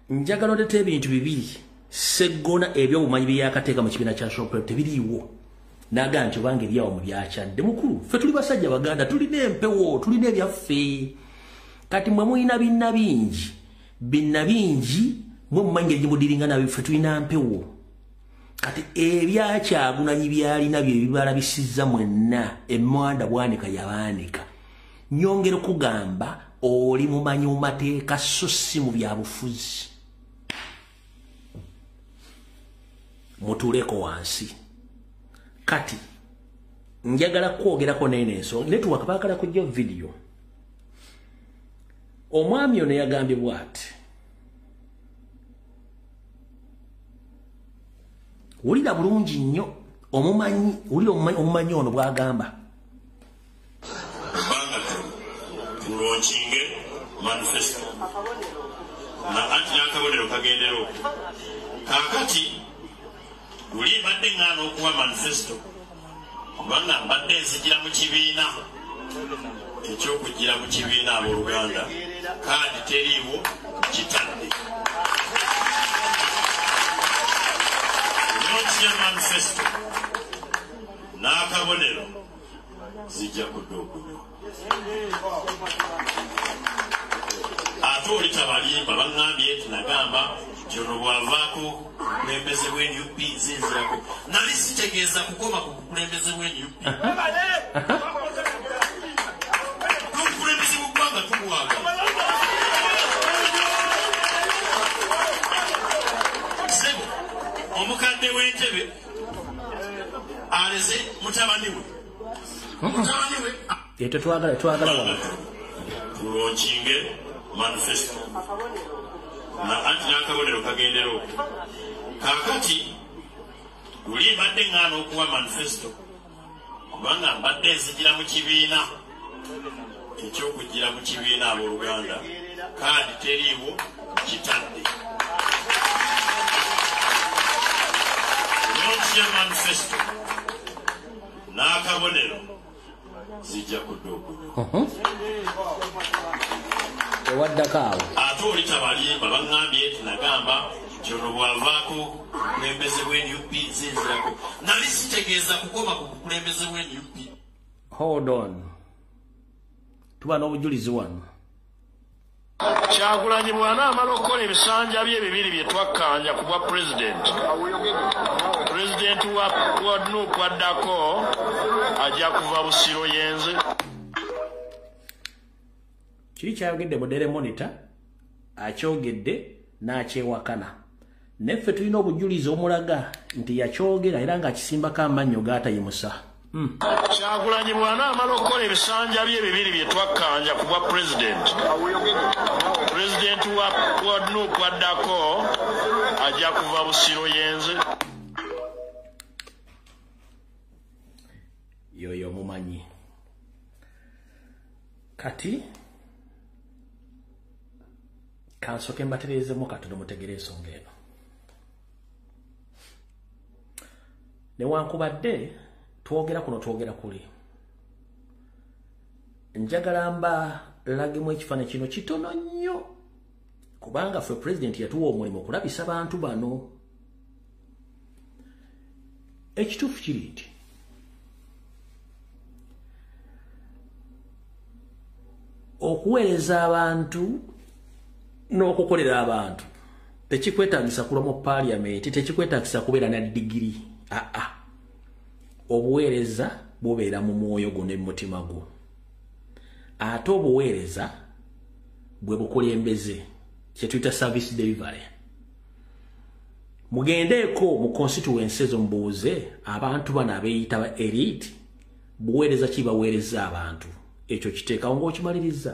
Njagala ondeetera ebintu bibiri Sseggona ebyobumanyi bye yakateeka mu kibiina kya National Platform tebiriiwo. Naga nti obange ebyawo mu byakyadde mukulu. Ffe tuli basajja Baganda, tulina empewo, tulina ebyaffe. Kati mwe mulina binna bingi mwe mumanyi ngeri mudiringa nabyo ffe tulina mpewo. kati ebya Kyagulanyi byalina bye bibala bisizza mwenna emmwanda bwanika yabanika nyongera kugamba oli mumanyi mu mateeka so si mu byabufuzi mutuleko wansi kati njagala kwogerako neneso network bakala kujja video omwami ono yagambye bwati ulira bulungi nnyo omumanyi ulira omumanyi ono bwagamba tulonkinge manifesto na anti nakabonero kagendero kakati uli mbadde ngana okuwa manifesto kubanga mbadde nzijira mu kibiina ekyokugira mu kibiina abooluganda kandi teriiwo kitadde nonkiya manifesto n'akabonero zijja kudda okunywa ate oli tabalimba baŋŋambye tinagamba kyono bwavaako kukulembeze bw'NUP zinzirako nali sitegeeza kukoma ku kukulembeze bw'NUP n'obukulembeze bw'eggwanga tubwaga sebo omukadde w'entebe aleze mutabani we yeto twagala wano tulonkinge manifesto na anti nakabonero kagendero kakati uli mbadde ngana okuwa manifesto kubanga mbadde nzijira mu kibiina ekyokugira mu kibiina abooluganda kandi teriiwo kitadde nonkiya manifesto n'akabonero zijja kudda okunywa ewaddako awo ate oli tabalimba baŋŋambye tinagamba kyono bwavaako kukulembeze bw'NUP zinzirako nali sitegeeza kukoma ku kukulembeze bw'NUP hold on tuba n'obujulizi wano Kyagulanyi bw'anaamala okukola ebisanja bye bibiri bye twakkanya ku bwa pulezidenti wa NUP addako ajja kuva Busiro yenze kiri kyayogedde mu Daily Monitor akyogedde n'akyewakana neffe tulina obujulizi omulaga nti yakyogera era ng'akisimbako amannyo gaatayimusa Kyagulanyi bw'anaamala okukola ebisanja bye bibiri bye twakkanya ku bwa pulezidenti wa NUP addako ajja kuva Busiro yenze yoyo mumanyi kati kansoke mbatereezemu katono mutegere ensonga eno newankubadde twogera kuno twogera kuli njagala mba lagemu ekifaananyi kino kitono nnyo kubanga ffe pulezidenti yatuwa omulimu okulabisa bantu bano ekituufu kiri nti okuweereza abantu n'okukolera abantu tekikwetagisa kuba mu parliament tekikwetagisa kubeera na digiri obuweereza bubeera mu mwoyo gwo ne mutima gwo ate obuweereza bwe bukulembeze kye tuyita service delivery mugendeeko mu constituency ezo mubuuze abantu bano abeeyita ba elite buweereza ki baweereza abantu ekyo kiteekawo ng'okimaliriza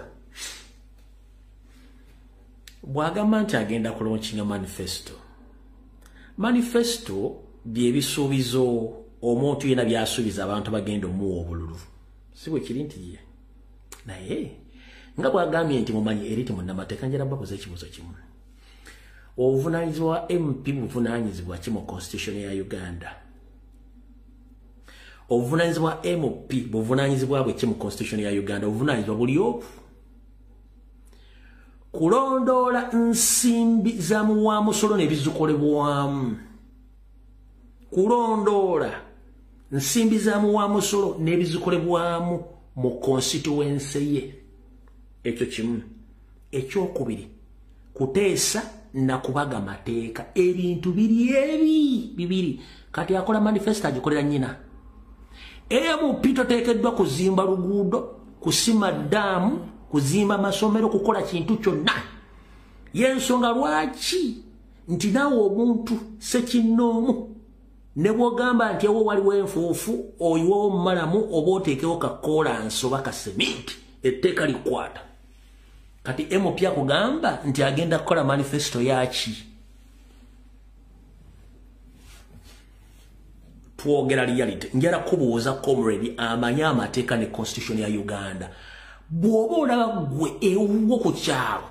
bw'agamba nti agenda kulonkinga manifesto by'ebisuubizo omuntu yena byasuubiza abantu bagenda omuwa obululu si bwe kiri nti ye naye nga bw'agambye nti mumanyi eriti munnamateeka njala babuza ekibuuzo kimu obuvunaanyizibwa MP buvunaanyizibwa ki mu constitution ya Uganda obuvunaanyizibwa MP buvunaanyizibwa bwe ki mu constitution ya Uganda obuvunaanyizibwa buli obu kulondoola nsimbi za muwa musolo n'ebizikolebwamu kulondoola nsimbi za muwa musolo n'ebizikolebwamu mu constituency ye ekyo kimu ekyokubiri kuteesa na kubaga mateeka ebintu bibiri kati akola manifesto agikolera nyina MUP toteekeddwa kuzimba luguudo kusima ddamu kuzimba masomero kukola kintu kyonna yensonga lwaki nti naawe omuntu sekinnoomu ne bw'ogamba nti ewo waliwo enfuufu oyiwewo mumalamu oba oteekewo kakoolansi oba kasementi etteeka likwata kati MUP akugamba nti agenda kukola manifesto yaki twogera reality njala kubuuza comrade amanya amateeka ne constitution ya Uganda bw'oba olaba gwe ewuwo ku kyalo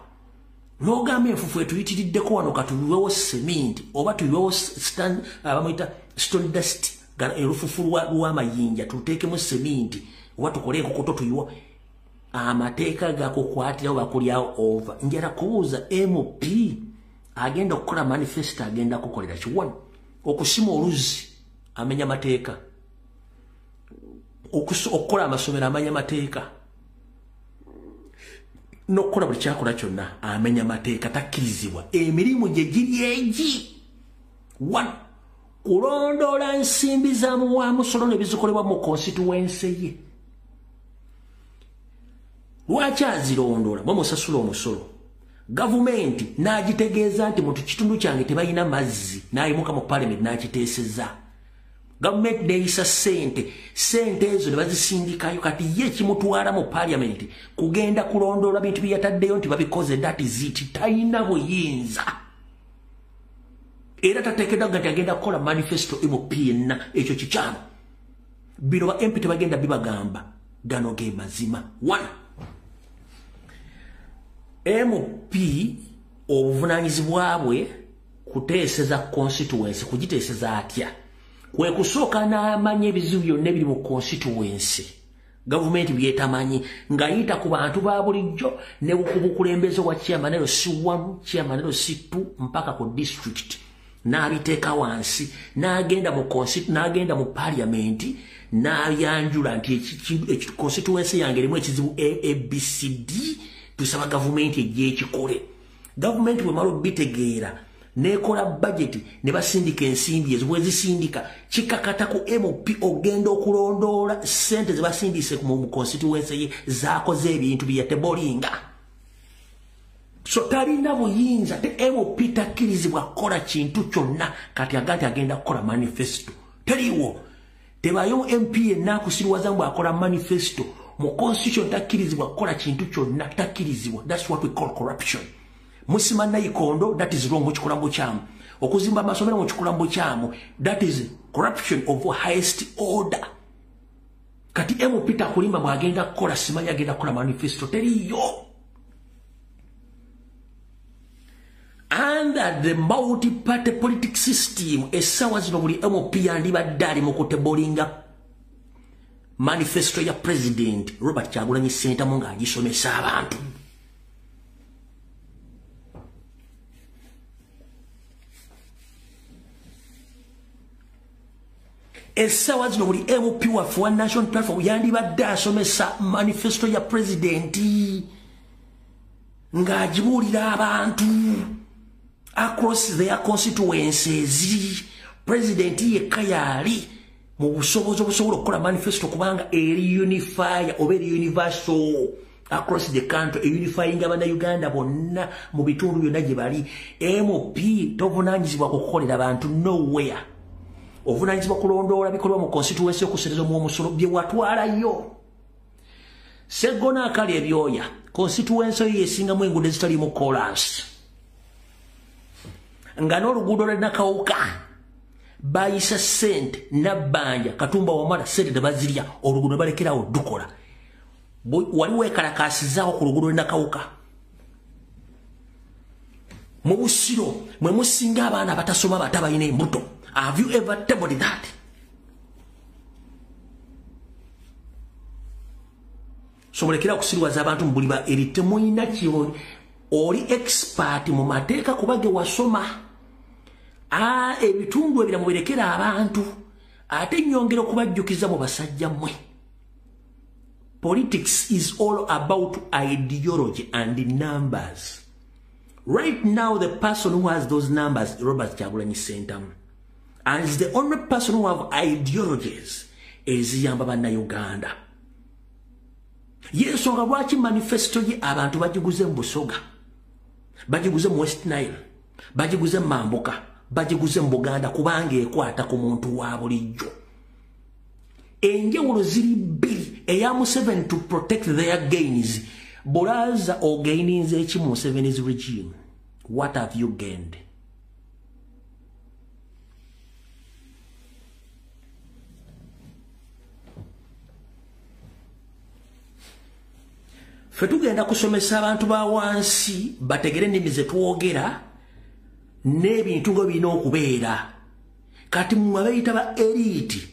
n'ogamba enfuufu etuyitiriddeko wano katuyiwewo sementi oba tuyiwewo abamuyita stone dust erufufu lw'amayinja tuteekemu sementi oba tukole enkokoto tuyiwa amateeka gakukwatirawo bakulyawo over njala kubuuza MUP agenda okukola manifesto agenda kukolera kiwano okusima oluzi amenya mateeka okukola amasomero amanya mateeka nokukola buli kyakola kyonna amenya mateeka takkirizibwa emirimu gye giri egi 1 kulondoola nsimbi za muwa musolo nebizikolebwa mu constituency ye lwaki azirondoola mwamusasula omusolo gavumenti n'agitegeeza nti mu kitundu kyange tebalina mazzi n'ayimuka mu parliament n'akiteeseza gavumenti neeyisa sente ezo ne bazisindikayo kati ye kimutwala mu parliament kugenda kulondoola bintu byeyataddeyo nti babikoze that is it talina buyinza era tateekeddwa nti agenda kukola manifesto MUP yenna ekyo kikyamu bino ba MP tebagenda bibagamba gano ge mazima 1 MUP obuvunaanyizibwa bwe kuteeseza constituency kugiteeseza atya kwe kusooka n'amanya ebizibu byonna ebiri mu constituency gavumenti byetamanyi ng'ayita ku bantu ba bulijjo ne ku bukulembeze wa chairman C1 chairman C2 mpaka ku district n'abiteeka wansi n'agenda mu parliament n'ayanjula nti constituency yange erimu ekizibu ABCD tusaba gavumenti egy'ekikole gavumenti bwe mala obitegeera nekola budget ne basindika ensimbi ezo bwe zisindika kikakata ku MUP ogenda okulondoola sente ze basindise mu constituency ye zaakoze ebintu byatebolinga so talina buyinza te MUP takkirizibwa kukola kintu kyonna kati agenda kukola manifesto teriwo tebayo MP enaakusirwaza mbu akola manifesto mu constitution takkirizibwa kukola kintu kyonna takkirizibwa that's what we call corruption musima nayikondo that is wrong mu kikulambo kyamu okuzimba amasomero mu kikulambo kyamu that is corruption of highest order kati MUP takulimba mwagenda kukola simanya agenda kukola manifesto teriyo under the multi-party political system essaawa zino buli MUP yandibadde ali mu kutebolinga manifesto ya president Robert Kyagulanyi Ssentamu ng'agisomesa abantu essaawa zino buli MUP waffe wa national platform yandibadde asomesa manifesto ya presidenti ng'agibuulira abantu across their constituencies presidenti yekka yaali mu busobozi obusobola okukola manifesto kubanga eri unifier oba eri universal across the country unifying abannayuganda bonna mu bitundu byonna gye bali MUP tovunaanyizibwa okukolera abantu nowhere ovunaanyizibwa kulondoola bikolwa mu constituency okusereza omusolo bye watwalayo segona akali ebyoya constituency yesingamu enguudo ezitaliimu kolansi nga n'oluguudo lwenakawuka bayisa sente nabbanja Katumba Wamala sente tebazirya oluguudo balekerawo dukola waliwo ekalakasizaawo ku luguudo lwenakawuka mu Busiro mwe musinga abaana batasoma batabalina embuto. Have you ever tabled that? So mulekera okusiriwaza abantu mu buliba eri temuyina kiyo oli expert mu mateeka kubage wasoma ebitundu ebira muberekera abantu ate nyongera okubajjukiza mu basajja mmwe. Politics is all about ideology and numbers. Right now, the person who has those numbers, Robert Kyagulanyi Ssentamu, and is the only person who have ideologies, is Yamba Bannayuganda. Yensonga lwaki manifesto ye abantu bagiguze mu Busoga, bagiguze mu West Nile, bagiguze mu Mambuka, bagiguze mu Buganda kubanga ekwata ku muntu wa bulijjo. Enjawulo ziri bbiri eya Museveni to protect their gains. Bolaza or gainings echi Museveni's regime. What have you gained? Fetugenda kusomesa abantu ba wansi bategere ennimi ze twogera n'ebintu nga birina okubeera. Kati mmwe abayita ba elite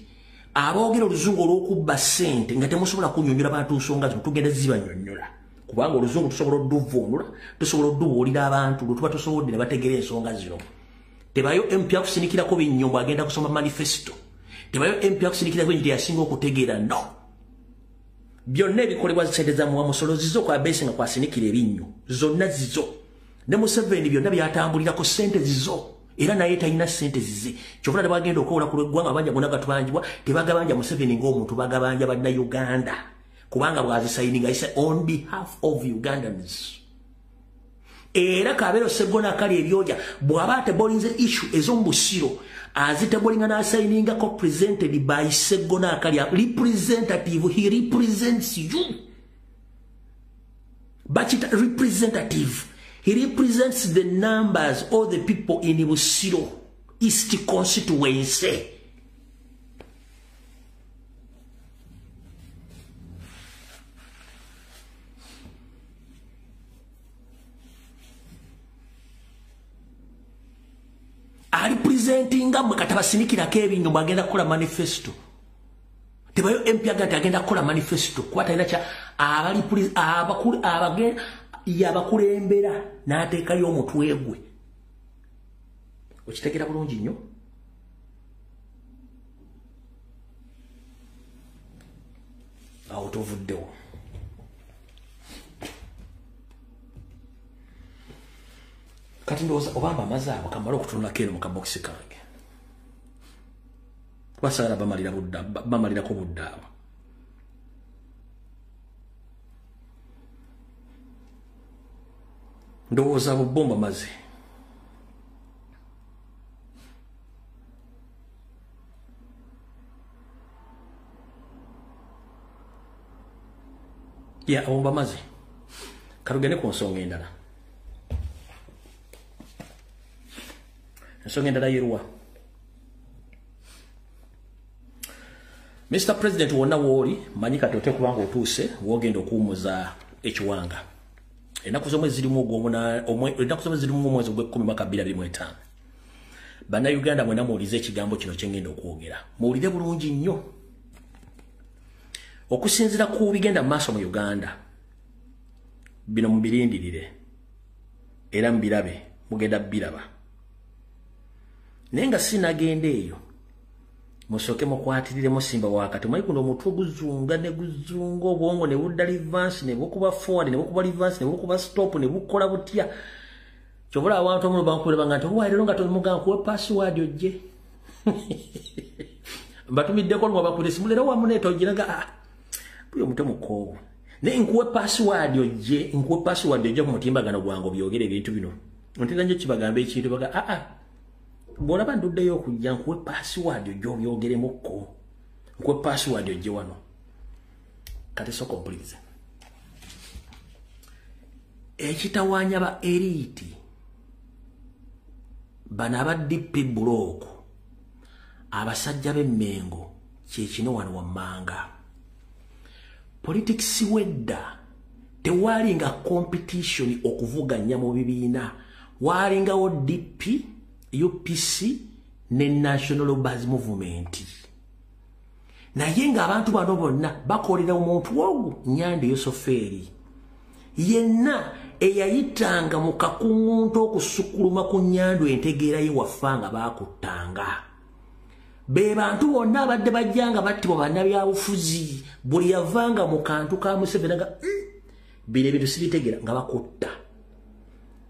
aboogera oluzungu olw'okubba ssente nga temusobola kunnyonnyola bantu nsonga zino tugenda zibanyonnyola. Kubanga oluzungu tusobola odduvuunula, tusobola oddubuulira abantu lwe tuba tusobodde ne bategera ensonga zino. Tebayo MP akusinikirako binnyombo agenda kusoma manifesto. Tebayo MP akusinikirako nti yasinga okutegeera no. Byonna ebikolebwa ssente za Muwamusolo zizo kwa Besigye nga kwasinikira ebinnyo. Zonna zizo. Ne Museveni byonna byatambulirako ssente zizo. Era naye talina ssente zize. Kyokka ne bagenda okuwola ku lw'eggwanga abanja bonna gatubanjibwa tebagabanja Museveni ng'omuntu bagabanja Bannayuganda. Kubanga bwazisayininga ayise on behalf of Ugandans. Era Kabero Sseggona Akali ebyoja bw'aba atebolinze issue ez'omubusiro azitebolinga n'asayiningako presented by Sseggona Akali representative. He represents you. Bachita representative. He represents the numbers of the people in Busiro East constituency. Representing mwe katabasinikirako ebinyombo agenda kukola manifesto. Tebayo MP agenda kukola manifesto kwata ina kya yabakulembera n'ateekayo omutwe gwe. Okitegera bulungi nnyo. Awo tovuddewo. Kati ndowooza obamba amazaabo kamala okutunulako eno mu kabokisi kange. Basaala bamalirako buddaabo. Ndowooza bubomba maze. Ya abomba maze. Karugende ku nsonga endala. Ensonga endala yeruwa. Mr. President wonna wooli manyi kati ote kubanga otuuse wogenda okuwummuza ekiwanga. Ennaku z'omwezi zirimu omwezi ogw'ekkumi mwaka 2025. Bannayuganda mwena muwulize ekigambo kino kye ngenda okwogera. Muwulire bulungi nnyo. Okusinziira ku bigenda mu maaso mu Uganda, bino mubirindirire era mubirabe, mugenda biraba. Naye nga sinagenda eyo, musooke mukwatirire musimba wakati. Omanyi kuno omutwe guzunga ne guzunga obwongo ne budda reverse ne bukuba forward ne bukuba reverse ne bukuba stop ne bukola butya. Kyobula abantu omu bankubira banga nti wayi lero nga tomugamba kuwe password ojje. Mbatumiddeko nga bakutte simu lero wamu neeto ogiraga buyo omutwe mukoowu. Naye nkuwe password ojje ku mutimbagano gwange byogere ebintu bino. Ontera nnyo kibagamba ekintu baga bw'olaba nduddeyo okujja nkuwe password ojje obyogeremukko. Nkuwe password ojje wano. Kati so complete. Ekitawaanya ba elite bano aba DP block abasajja b'emmengo kyekino wano wammanga. Politics wedda tewalinga competition okuvuganya mu bibiina. Walingawo DP, UPC ne National Base Movement. Naye nga abantu bano bonna bakolera omuntu ogu Nyande Yosoferi. Yenna eyayitanga mu kakungunto okusukuluma ku Nyando entegeera ye wafanga bakuttanga. Be bantu bonna abadde bajjanga battibwa bannabyabufuzi buli yavanga mu kantu ka Museveni nga bire bintu sibitegeera nga bakutta.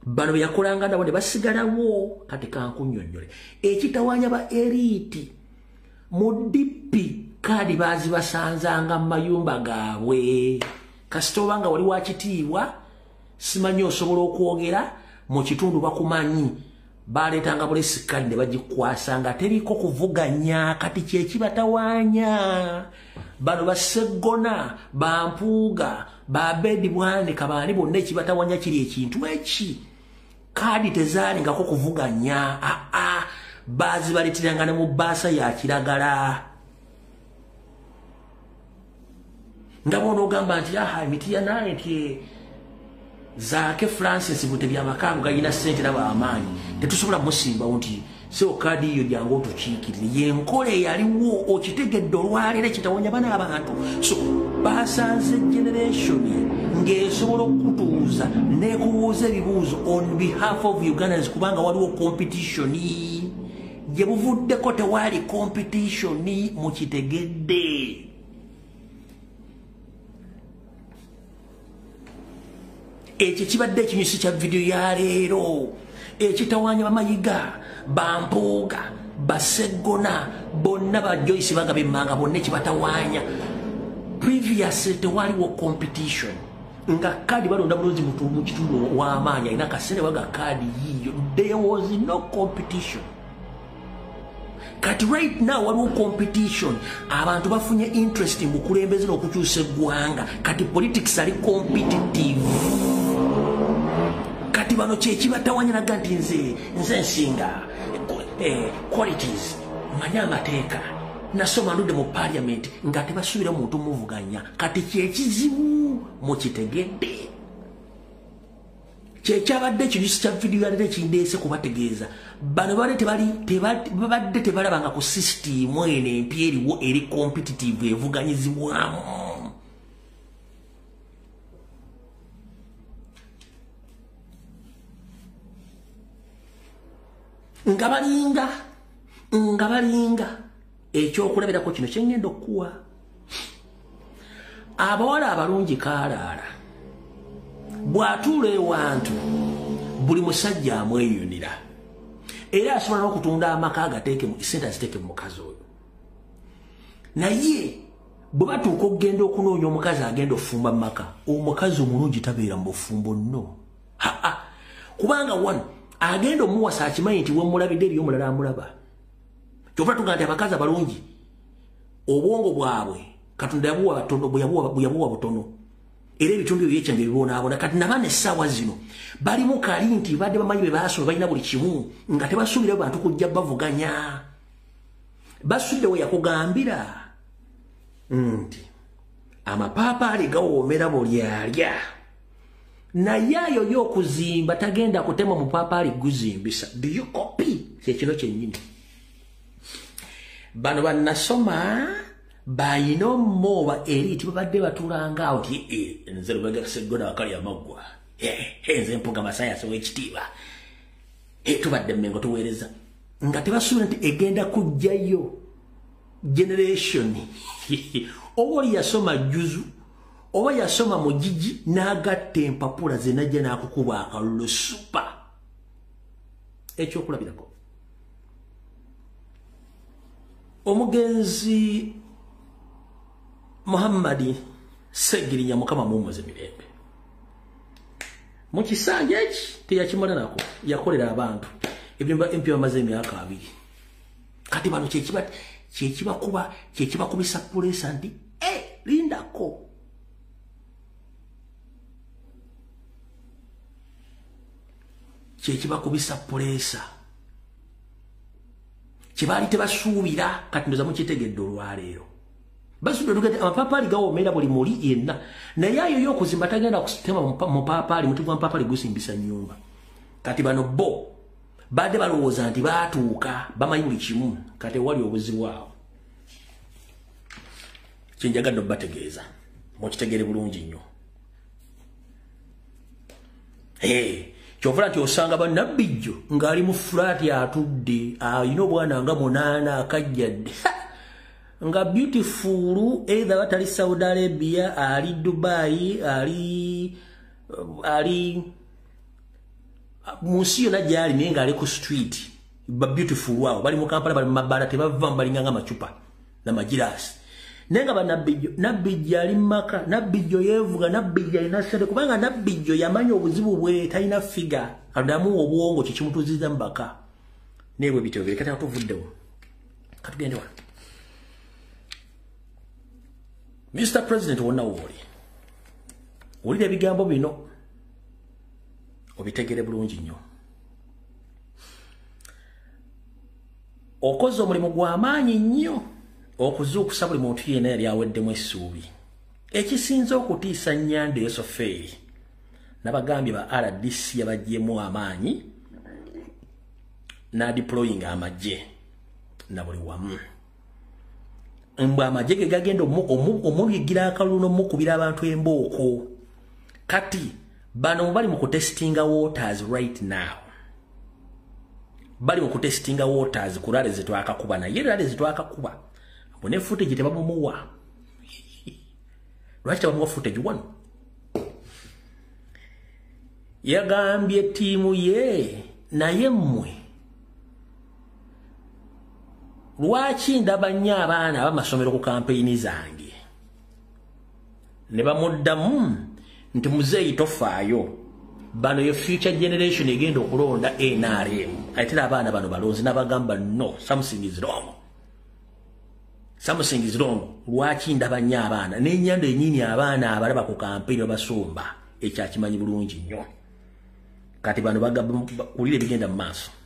bano yakolanga ndabo ne basigalawo kati kankunnyonnyole ekitawanya ba elite mu dipi kadi bazi basanzanga mu mayumba gaabwe kasita obanga wali wakitiibwa simanyi osobola okwogera mu kitundu bakumanyi baleetanga bulesikali ne bagikwasanga teriko kuvuganya kati kyekibatawaanya bano baseggona bampuuga babedi bwanika baani bonna ekibatawanya kiri ekintu eki kadi tezaalingako kuvuganya bazi baleeteranga ne mu bbaasa ya kiragala nga bona ogamba nti emiti ya naye nti Zake Francis Butebya Makango gayina sente n'abaamaanyi tetusobola musimbawo nti so kadi iyo jangu tukiikirire yenkole yaliwo okitegedde olwaleero ekitawonya bana abantu so basanze generation ng'esobola okutuuza n'ekubuuza ebibuuzo on behalf of Ugandans kubanga waliwo competition gye buvuddeko tewali competition mukitegedde ekyo kibadde ekinyusi kya video ya leero ekitawanya bamayiga bampuuga baseggona bonna ba Joyce Bagabe Manga bonna ekibatawanya previously tewaliwo competition nga kadi balonda bulungi mu kitundu w'amaanyi alina kasene waga kadi yiyo there was no competition kati right now waliwo competition abantu bafunye interest mu kulembeza n'okukyusa eggwanga kati politics ali competitive kati bano kyekibatawanya naga nti nze nsinga qualities manya amateeka nasoma ndudde mu parliament nga tebasuubira muntu muvuganya kati kyekizibu mukitegedde kyekyabadde ekinyusi kya vidiyo yaleero ekindeese kubategeeza bano babadde tebalabanga ku sisitimu eno empya eriwo eri competitive evuganyizibwamu nga balinga ekyokulabirako kino kyengenda okuwa abawala abalungi kaalaala bw'atuula ewantu buli musajja amweyunira era asobola n'okutunda amaka agateeke sente aziteeke mu mukazi oyo naye bwe batuuka okugenda okunoonya omukazi agenda ofumba mu maka omukazi omulungi tabeera mu bufumbo nno kubanga wano agenda omuwasa akimanyi nti wemulabidde eriyo omulala amulaba kyova tuga nti abakazi abalungi obwongo bwabwe katonda yabuwa butono era ebitundu ebyo yekyanga ebibonaabona kati nabaana essaawa zino balimu kali nti badde bamanyi be baasoma balina buli kimu nga tebasuubirayo bantu kujja bavuganya basudde we yakugambira nti amapaapaali gawoomera bulyalya naye ayo y'okuzimba tagenda kutema mupaapaali guzimbisa do you copy kyekino kyennyini bano bannasoma bayina omumooba eri tibabadde batulanga awo ti nze lubegaseggona wakali amaggwa nze mpuga masayansi w'ekitiibwa tubadde mmengo tuweereza nga tebasuubira nti egenda kujjayo generation oba oli yasoma juzu oba yasoma mugigi n'agatta empapula ze najja n'akukuba akalulu supa ekyokulabirako omugenzi Muhammadi Segirinya Mukama mumuze mirembe mu kisanja eki teyakimala nako yakolera abantu ebyumba empya bamaze emyaka 2 kati bano kyekibakubisa pulesa nti lindako kyekibakubisa pulesa kyebaali tebasuubira kati ndoza mukitegedde olwaleero basuubira amapaapaali gawoomera buli muli yenna naye ayo y'okuzimba tagenda kutema mupaapaali muti gwa mupaapaali gusimbisa nnyumba kati bano bo badde balowooza nti baatuuka bamanyi buli kimu kati wali obuzibu awo kyenjagadde obbategeeza mukitegere bulungi nnyo kyovula nti osanga bannabijjo ng'ali mu fulaati atudde ayina obwana nga 8 akajjadde nga beautiful either batali Saudi Arabia ali Dubai ali munsi yonna gyali naye ng'ali ku street ba beautiful wao bali mu Kampala bali mu mabbaala tebava balinganga macupa n'amagiraasi naye nga Nabbijjo ali maka Nabbijjo yeevuga Nabbijjo alina ssente kubanga Nabbijjo yamanya obuzibu bwe talina figa adamu obwongo kikimutuziza mbaka naye bwe bityo biri kati atuvuddewo katugende wano Mr. President wonna wooli wulira ebigambo bino obitegere bulungi nnyo okoze omulimu gw'amaanyi nnyo okuzuukusa buli muntu yenna yali aweddemu essuubi ekisinza okutiisa Nyanda Yosofeeri n'abagambye ba RDC yabaggyemu amaanyi n'adiployinga amagye na buli wamu mbwe amagye ge gagenda omubigira akalulu n'omukubira abantu embooko kati bano bali mu kutestinga waters right now bali mu kutestinga waters ku rale zetwakakuba naye rale zetwakakuba bone footage tebamumuwa lwaki tebamuwa footage wano yagambye tiimu ye naye mmwe lwaki ndaba nnyo abaana abamasomero ku kampeyini zange ne bamuddamu nti muzeeyi tofaayo bano ye future generation egenda okulonda NRM ayitira abaana bano balonzi n'abagamba no something is wrong lwaki ndaba nnyo abaana n'ennyanda ennyini abaana abalaba ku kampeyini babasumba ekyakimanyi bulungi nnyo kati bano bagulire ebigenda mu maaso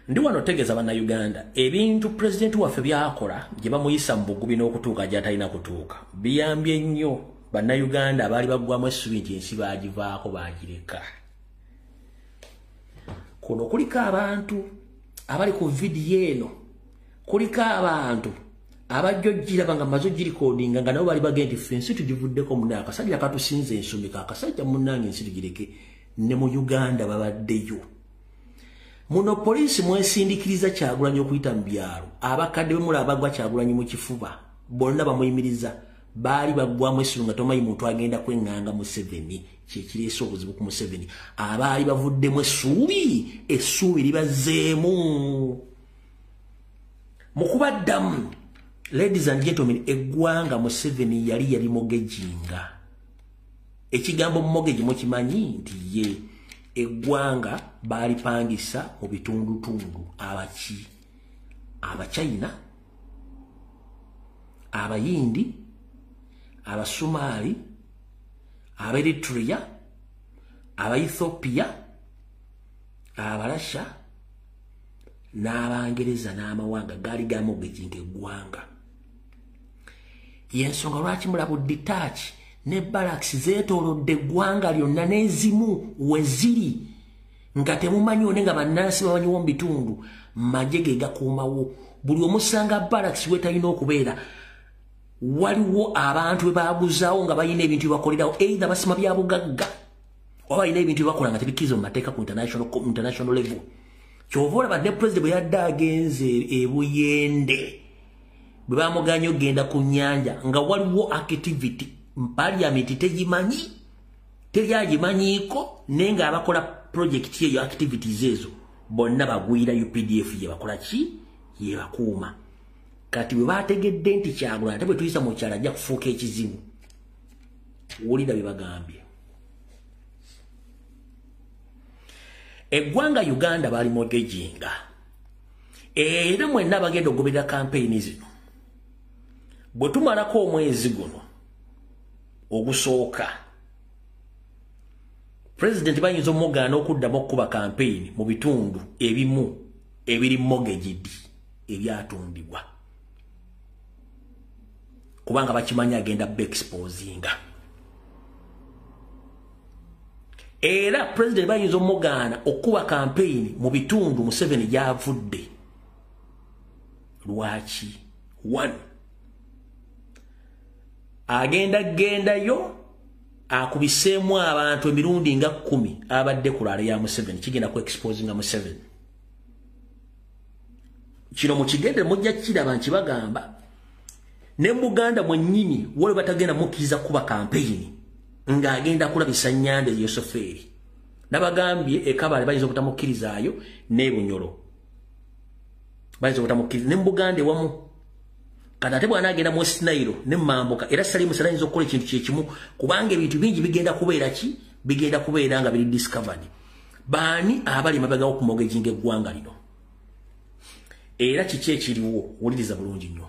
ndi wano tegeza bannayuganda ebintu pulezidenti waffe byakola gye bamuyisa mu bugubi n'okutuuka gy'atalina kutuuka biyambye nnyo bannayuganda abaali baggwamu essubi nti ensi baagivaako baagireka kuno kuliko abantu abali ku vidiyo eno kuliko abantu abajjojjiraba nga maze ogirikodinga nga nabo bali bagenda nti ffe ensi tugivuddeko munnaye akasajja katusinza ensumika akasajja munnange ensi tugireke ne mu Uganda babaddeyo muno poliisi mwesindikiriza Kyagulanyi okuyita mu byalo abakadde bwe mulaba bagwa Kyagulanyi mu kifuba bonna bamuyimiriza baali baggwamu essubi nga tomanyi muntu agenda kweŋŋanga Museveni kyekireese obuzibu ku Museveni abaali bavuddemu essuubi libazzeemu mu kubaddamu ladies and gentlemen eggwanga Museveni yali mogejinga ekigambo mogeji mukimanyi nti ye eggwanga balipangisa mu bitundutundu Abachina Abayindi Abasomali Aberitrea Abaethiopia Abalasha n'Abangereza n'amawanga gaali gamogejinga eggwanga yensonga lwaki mulabudde ne barracks zeetoolodde eggwanga lyonna n'ezimu we ziri nga temumanyi one nga bannansi babanyiwo mu bitundu magye ge gakuumawo buli omusanga barracks wetalina okubeera waliwo abantu be baaguzaawo nga balina ebintu byebakolerawo eitha basima bya bugagga oba balina ebintu byebakola nga tebikkiriza mu mateeka ku international level kyova olaba ne president bwe yadde agenze ebuyende bwe bamuganya ogenda ku nnyanja nga waliwo activity parliament tegimanyi teryagimanyiiko naye nga abakola project yeyo activities ezo bonna bagwira UPDF yebakola ki yebakuuma kati bwe bategedde nti Kyagulanyi ate bwe tuyisa mu kyala ajja kufuuka ekizibu wulira bye bagambye eggwanga Uganda bali mogejinga era mwenna bagenda okugoberera kampeyini zino bwe tumalako omwezi guno ogusooka president bayinza omugaana okuddamu okukuba kampeyini mu bitundu ebimu ebiri mogejidi ebyatundibwa kubanga bakimanyi agenda exposinga era president bayinza omugaana okukuba kampeyini mu bitundu Museveni gyavudde lwaki 1 agendayo akubiseemu abantu emirundi nga 10 abadde ku laale ya Museveni kigenda ku exposinga Museveni kino mukigende mujja kiraba nkibagamba ne Buganda mwennyini wale batagenda mukkiriza kuba kampeyini ng'agenda kulabisa Nyanda Yosofeeri nabagambye ekabale bayinza okutamukkirizaayo n'ebunyolo bayinza okutamukiriza ne Buganda wamu kati ate bwana agenda mu West Nile ne Mambuka era Salimu Sala ayinza okukola ekintu kyekimu kubanga ebintu bingi bigenda kubeera ki bigenda kubeera nga biri discovered baani abali mabega okumogejinga eggwanga lino era kiki ekiriwo wuliriza bulungi nnyo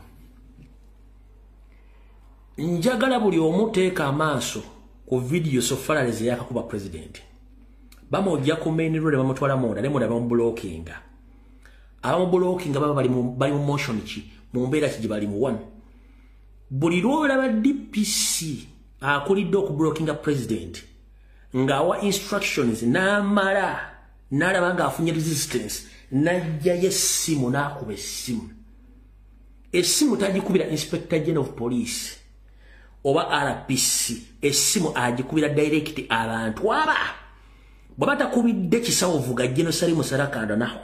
njagala buli omu teeka amaaso ku video sofarales yakakuba president bamojja ku main road bamutwala monda ne monda bamublockinga abamublockinga baba bali mu motion ki mu mbeera ki bali mu one buli lwola ba DPC akulidde okublockinga president ngawa instructions n'amala n'alaba nga afunye resistance najja yessimu n'akuba essimu tagikubira Inspector General of Police oba RPC essimu agikubira direct abantu aba bwaba takubidde kisawo vuga General Salimu Sarakanda naho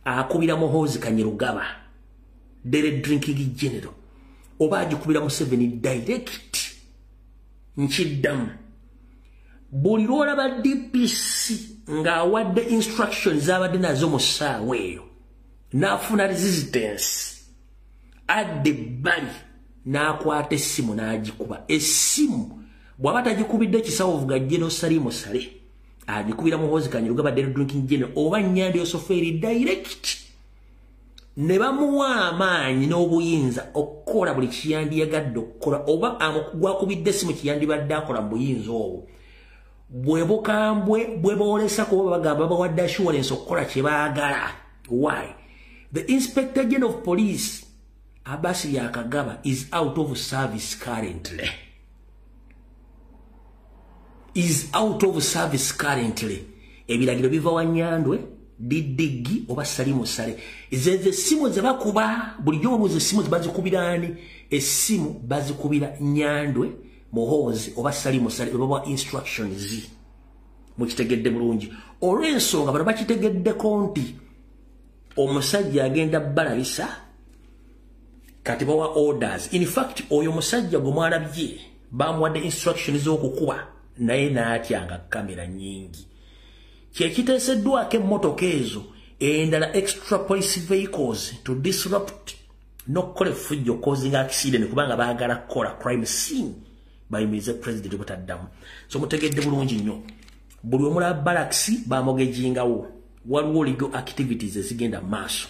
akubira Muhoozi Kanyerugaba Dere Drinking General oba agikubira Museveni direct nchiddamu buli lwola ba DPC nga awadde instructions zabadde nazo mu ssaawa eyo n'afuna resistance adde bali n'akwata essimu n'agikuba essimu bw'aba tagikubidde kisawo vuga General Salimu Sale agikubira Muhoozi Kanyerugaba Dere Drinking General oba Nyandi Osoferi direct ne bamuwa amaanyi n'obuyinza okukola buli kiyandiyagadde okukola oba gwakubidde essimu kiyandibadde akola mu buyinza obwo bwebukambwe bweboolesa kuba bagamba bawadde assurance okukola kye baagala why the Inspector General of Police Abasi Yakagaba is out of service currently ebiragiro biva wa Nyandwe Didigi oba Salimu Sale zeze simu ze bakuba bulijjo obuze simu bazikubirani essimu bazikubira Nyandwe Muhoozi oba Salimu Sale baba instructions mukitegedde bulungi olw'ensonga bano bakitegedde konti omusajja agenda balabisa kati bawa orders in fact oyo musajja gumwalabye bamuwadde instructions z'okukuba naye n'atyanga kamera nyingi kyekiteeseddwako emmotoka ezo endala extra police vehicles to disrupt n'okukola effujjo causing accident kubanga baagala kukola crime scene bayimirize president butaddamu so mutegedde bulungi nnyo buli omulaba barracks bamogejingawo waliwo legal activities ezigenda maaso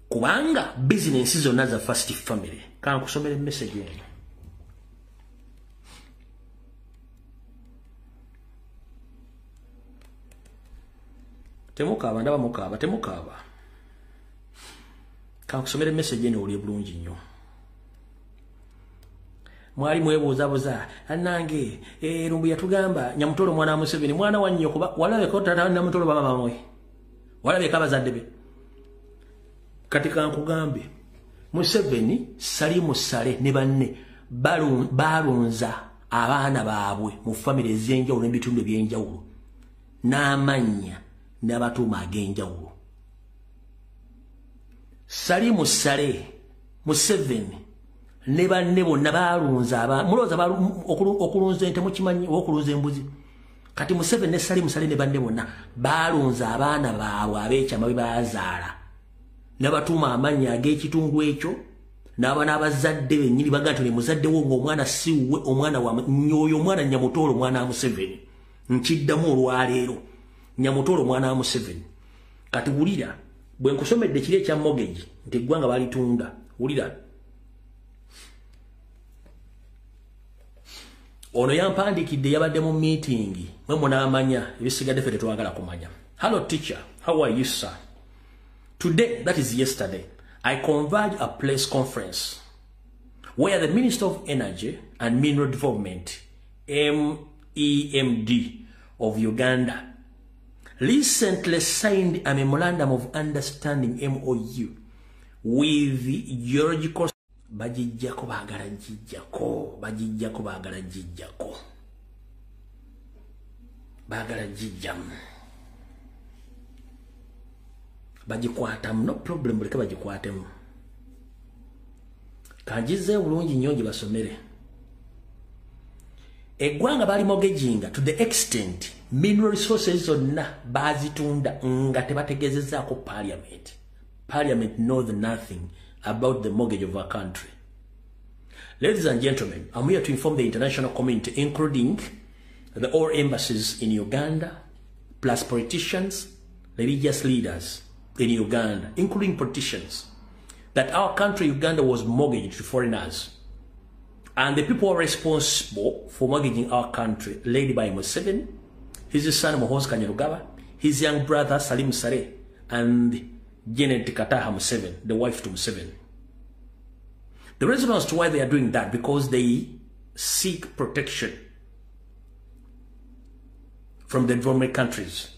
kubanga business zonna za first family kankusomera message eno temukaba ndaba mukaba temukaba kankusomera message eno oli bulungi nnyo mwali mwebuuzabuza annange Lumbu yatugamba Nyamutolo mwana wa Museveni mwana wa nnyo kuba walabe ko tata Nyamutolo baba mamwe walabe kabazadde be kati kankugambe Museveni Salimu Sale ne banne balunza abaana baabwe mu family ez'enjawulo n'ebitundu eby'enjawulo n'amanya n'abatuuma ag'enjawulo Salimu Sale Museveni ne banne bonna balunza mulowooza okulunza ente mukimanyi okulunza embuzi kati Museveni ne Salimu Sale ne banne bonna balunza abaana baabwe abeekyama bwe bazaala n'abatuuma amanya ag'ekitundu ekyo n'abaana abazadde bennyini baga nti muzadde wo ng'omwana siwe omwana wa oyo omwana Nyamutolo mwana wa Museveni nkiddamu olwaleero Nyamutolo mwana wa Museveni kati wulira bwe nkusomedde kiri ekya mortgage nti eggwanga balitunda wulira ono yampandikidde yabadde mu meeting mwe munaamanya ebisigadde ffe tetwagala kumanya hello teacher how are you sir today that is yesterday I convened a press conference where the Minister of Energy and Mineral Development MEMD of Uganda recently signed a memorandum of understanding MOU with the geological bajijjako baagala jijjamu bagikwatamu no problem buleka bagikwatemu kanjize bulungi nnyo gye basomere eggwanga bali mortgaging to the extent mineral resources zonna bazitunda nga tebategezezaako parliament. Parliament knows nothing about the mortgage of our country. Ladies and gentlemen, I'm here to inform the international community, including all embassies in Uganda, plus politicians, religious leaders in Uganda, including politicians, that our country, Uganda, was mortgaged to foreigners. And the people responsible for mortgaging our country, led by Museveni, his son Muhoozi Kainerugaba, his young brother Salim Saleh, and Janet Kataha Museveni, the wife to Museveni. The reason as to why they are doing that, because they seek protection from the developing countries.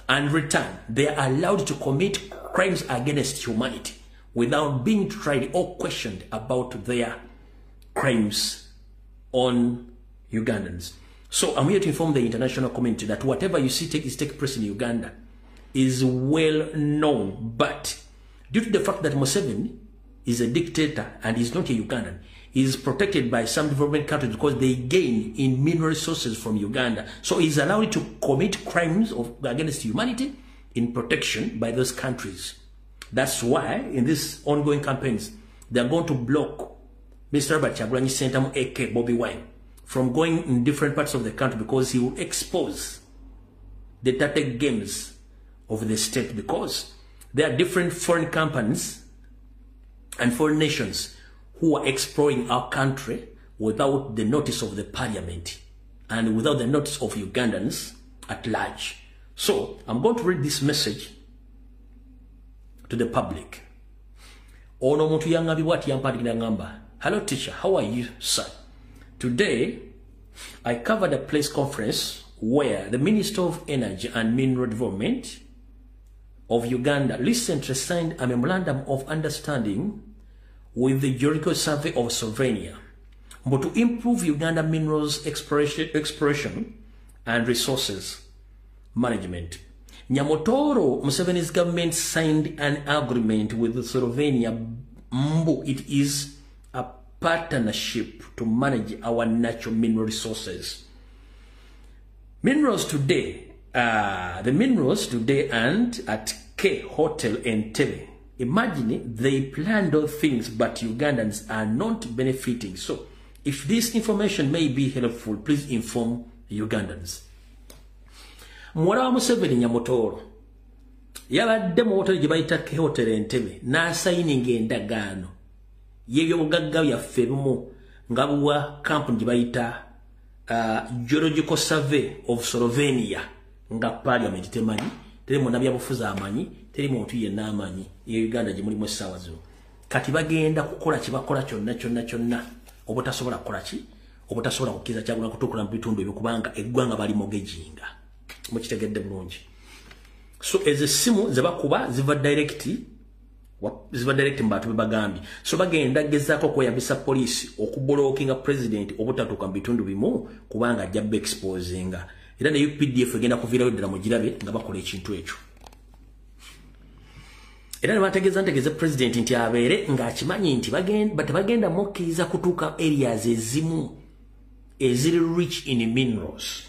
And in return, they are allowed to commit crimes against humanity without being tried or questioned about their crimes on Ugandans. So I'm here to inform the international community that whatever you see take place in Uganda is well known, but due to the fact that Museveni is a dictator and is not a Ugandan, he is protected by some development countries because they gain in mineral resources from Uganda. So he's allowed to commit crimes against humanity in protection by those countries. That's why in these ongoing campaigns, they're going to block Mr. Robert Kyagulanyi Ssentamu aka Bobby Wine from going in different parts of the country because he will expose the tactic games of the state, because there are different foreign companies and foreign nations who are exploring our country without the notice of the parliament and without the notice of Ugandans at large. So I'm going to read this message to the public. Ono muntu yangambibwa ati yampandiikira ngamba, hello teacher, how are you, sir? Today I covered a press conference where the Minister of Energy and Mineral Development of Uganda recently signed a memorandum of understanding with the Geological Survey of Slovenia, but to improve Uganda minerals exploration and resources management. Nyamotoro Museveni's government signed an agreement with Slovenia. It is a partnership to manage our natural mineral resources. Minerals today, the minerals today and at K Hotel in Entebbe. Imagine they planned those things, but Ugandans are not benefiting. So, if this information may be helpful, please inform Ugandans. Mwala Museveni Nyamotoro yabadde mu hotel gye bayita K Hotel Entebbe n'asayininga endagaano y'ebyobugagga byaffe ebimu nga buwa kampuni gye bayita Geological Survey of Slovenia nga parliament temanyi, teri mu nabyabufuzi amanyi, teri muntu yenna amanyi ye Uganda gye mulimu essaawa zino. Kati bagenda kukola kibakola kyonna obutasobola kukola ki, obutasobola kukkiriza Kyagulanyi kutuukula mu bitundu ebyo kubanga eggwanga bali mortgaginga. Mukitegedde bulungi. So ezo essimu ze bakuba ziva direct mu bantu be bagambye. So bagenda gezaako kweyambisa poliisi okublockinga president obutatuuka mu bitundu bimu kubanga ajja be exposinga. Era ne UPDF egenda kuviirayo ddala mu girabe nga bakola ekintu ekyo. Era ne bategeeza president nti abeere ng'akimanyi nti bagenda mukkiriza kutuuka areas ezimu eziri rich in minerals.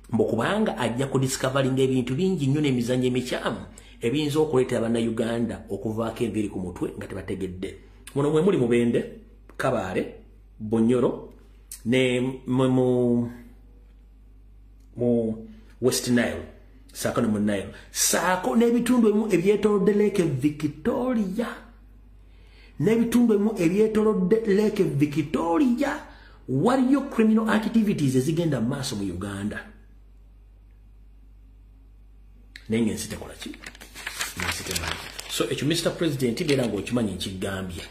Mbokubanga ajja kudiscoveringa ebintu bingi nnyo n'emizannyo emikyamu ebiyinza okuleetera bannayuganda okuvaako enviiri ku mutwe nga tebategedde. Muno mwe muli Mubende, Kabale, Bonyoro ne mu West Nile, saako ne mu Nile, saako n'ebitundu ebimu ebyetoolodde Lake Victoria, n'ebitundu ebimu ebyetoolodde Lake Victoria, waliyo criminal activities ezigenda mu maaso mu Uganda. Nenge nsite kola ki? Nsite mani. So ekyo Mr. President beera ng'okimanyi nkigambye.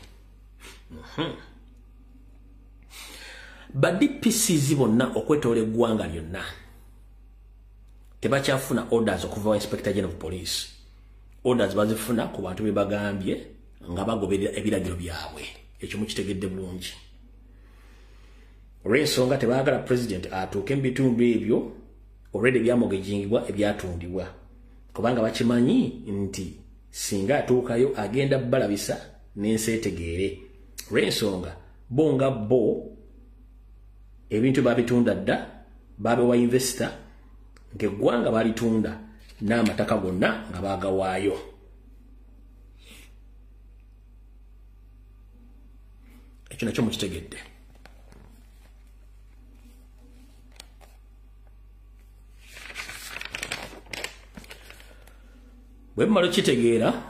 Badi PCs bonna okwetoola eggwanga lyonna tebakyafuna orders okuva wa Inspector General of Police. Orders bazifuna ku bantu be bagambye nga bagoberera ebiragiro byabwe. Ekyo mukitegedde bulungi. Olw'ensonga tebaagala president atuuke mu bitundu ebyo already byamogejingibwa ebyatundibwa. Kubanga bakimanyi nti singa atuukayo agenda balabisa n'ensi etegeere. Olw'ensonga bo nga bo ebintu babitunda dda babe wa investor ng'eggwanga balitunda n'amataka gonna nga baagawaayo. Ekyo nakyo mukitegedde. Bwe mmala okitegeera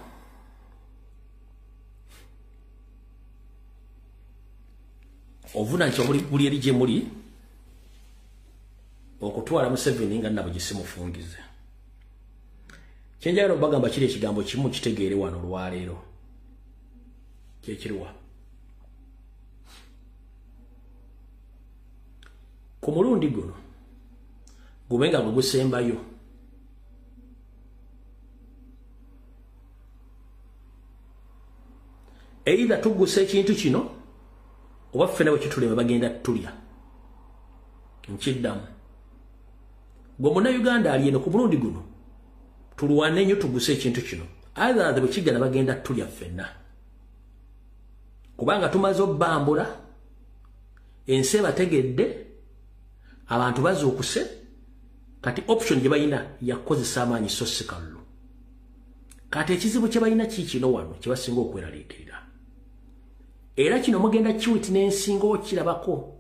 ovuna nti buli eri gye muli okutwala Museveni nga nabo gisimufungize. Kyenjagala obagamba kiri ekigambo kimu kitegeere wano olwaleero. Kyekiriwa. Ku mulundi guno gubenga gwe gusembayo either tugguse ekintu kino oba ffena bwe kitulema bagenda tulya. Nkiddamu gwe Munnayuganda ali eno ku mulundi guno tulwane nnyo tugguse ekintu kino either bwe kigana bagenda tulya ffenna kubanga tumaze obbambula ensi ebategedde abantu bazuukuse kati option gye balina yakozesa amaanyi so si kalulu. Kati ekizibu kye balina kikino wano kye basinga okweraliikirira era kino mugenda kiwiti n'ensinga okirabako.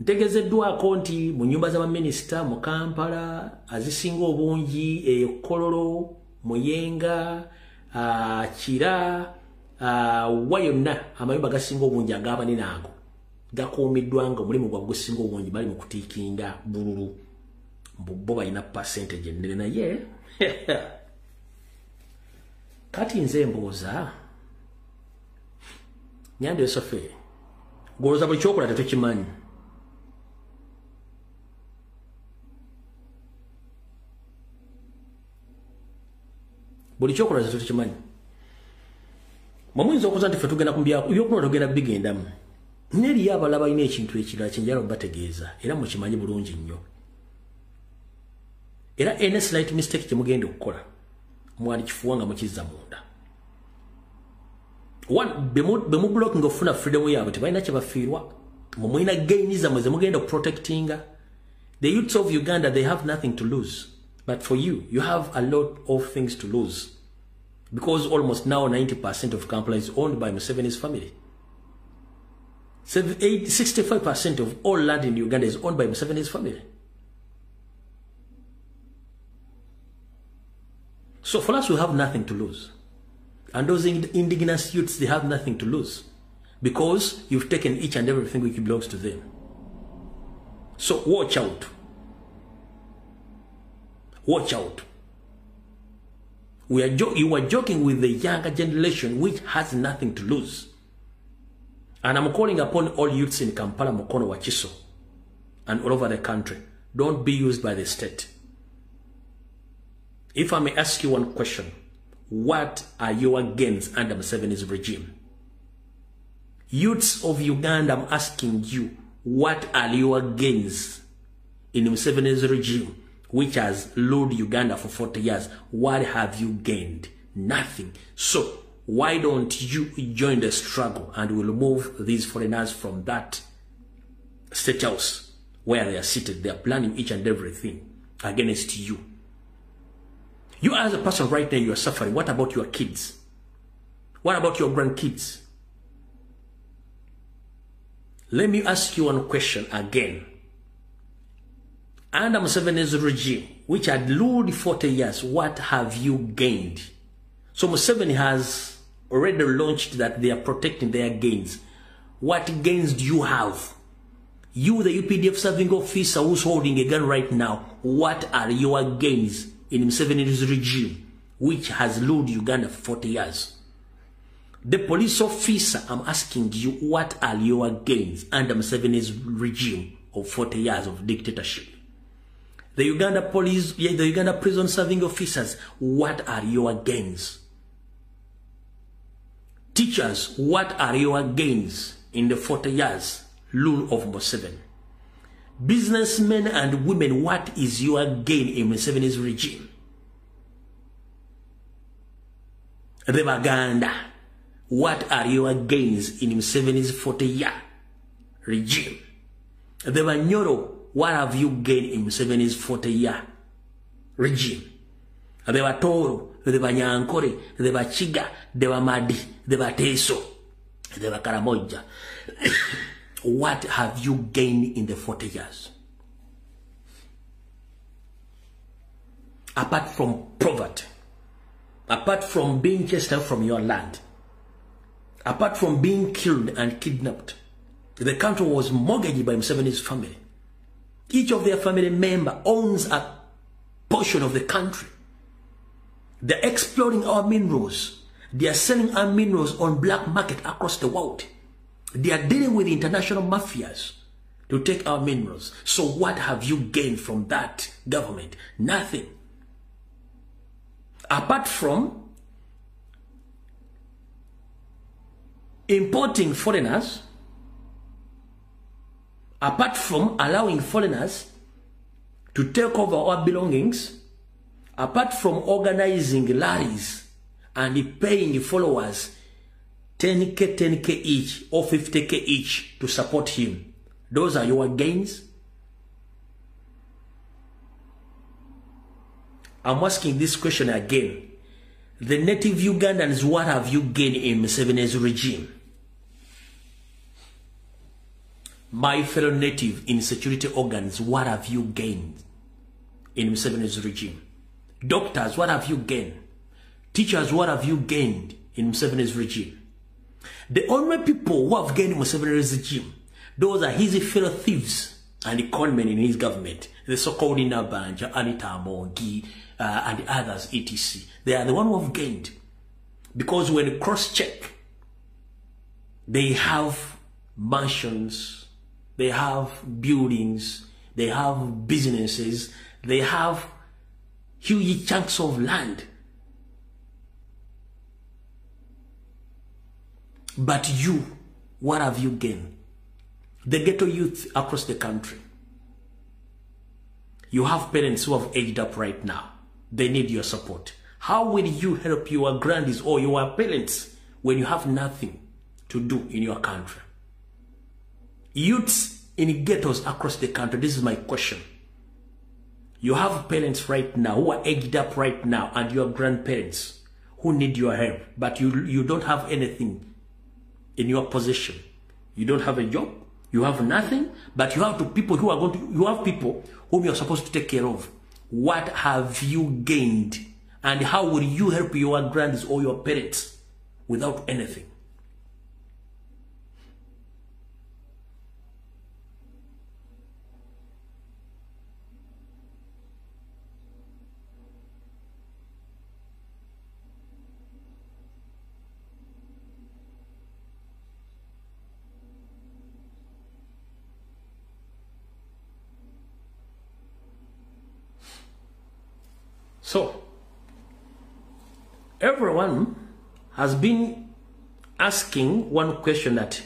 Ntegezeddwako nti mu nnyumba z'abaminisita mu Kampala azisinga obungi eyo Kololo, Muyenga, Kira, wa yonna amayumba gasinga obungi ag'abanene ago gakuumiddwa nga omulimu gwa gusinga obungi bali mu kutiikinga bululu bo balina percentage ennene naye kati nze mbooza Nyanda Yosefe gwolooza buli kyokola tetukimanyi. Buli kyokola tetukimanyi. Mumuyinza okuza nti ffe tugenda ku byokunola tugenda bigendamu. Neriyo abalala balina ekintu ekirala kye njagala bategeeza era mukimanyi bulungi nnyo. Era any slight mistake kye mugenda okukola mwalikifuwa nga mukizza munda. Bemu blocking ofuna freedom yaabwe tebalina kye bafiirwa. Mumulina gaini zammwe ze mugenda okuprotectinga. The youths of Uganda, they have nothing to lose. But for you, you have a lot of things to lose. Because almost now 90% of Kampala is owned by Museveni's family. 65% of all land in Uganda is owned by Museveni's family. So for us, we have nothing to lose. And those indigenous youths, they have nothing to lose. Because you've taken each and everything which belongs to them. So watch out. Watch out. You are joking with the younger generation which has nothing to lose. And I'm calling upon all youths in Kampala, Mukono, Wachiso, and all over the country. Don't be used by the state. If I may ask you one question, what are your gains under Museveni's regime? Youths of Uganda, I'm asking you, what are your gains in Museveni's regime, which has ruled Uganda for 40 years? What have you gained? Nothing. So, why don't you join the struggle and we'll remove these foreigners from that state house where they are seated? They are planning each and everything against you. You as a person right now, you are suffering. What about your kids? What about your grandkids? Let me ask you one question again. Under Museveni's regime, which had ruled 40 years, what have you gained? So Museveni has already launched that they are protecting their gains. What gains do you have? You, the UPDF serving officer who's holding a gun right now, what are your gains in Museveni's regime, which has ruled Uganda for 40 years? The police officer, I'm asking you, what are your gains under Museveni's regime of 40 years of dictatorship? The Uganda police, the Uganda prison serving officers, what are your gains? Teachers, what are your gains in the 40 years rule of Museveni? Businessmen and women, what is your gain in Museveni's regime? The Baganda, what are your gains in Museveni's 40-year regime? The Banyoro, what have you gained in Museveni's 40-year regime? The Batoro, the Banyankore, the Bachiga, the Bamadi, the Bateso, the Bakaramoja. What have you gained in the 40 years? Apart from poverty, apart from being chased out from your land, apart from being killed and kidnapped, the country was mortgaged by Museveni's family. Each of their family member owns a portion of the country. They're exploring our minerals. They are selling our minerals on black market across the world. They are dealing with international mafias to take our minerals. So what have you gained from that government? Nothing. Apart from importing foreigners, apart from allowing foreigners to take over our belongings, apart from organizing rallies and paying followers 10k each or 50k each to support him, those are your gains? I'm asking this question again. The native Ugandans, what have you gained in Museveni's regime? My fellow native in security organs, what have you gained in Museveni's regime? Doctors, what have you gained? Teachers, what have you gained in Museveni's regime? The only people who have gained in Museveni's regime, those are his fellow thieves and the conmen in his government, the so-called Nabanja, Anita Amongi, and the others, etc. They are the one who have gained. Because when you cross-check, they have mansions, they have buildings, they have businesses, they have huge chunks of land. But you, what have you gained? The ghetto youth across the country. You have parents who have aged up right now. They need your support. How will you help your grandies or your parents when you have nothing to do in your country? Youths in ghettos across the country, this is my question. You have parents right now who are aged up right now and your grandparents who need your help, but you don't have anything in your possession. You don't have a job, you have nothing, but you have people who are going to, you have people whom you're supposed to take care of. What have you gained? And how will you help your grandies or your parents without anything? So, everyone has been asking one question that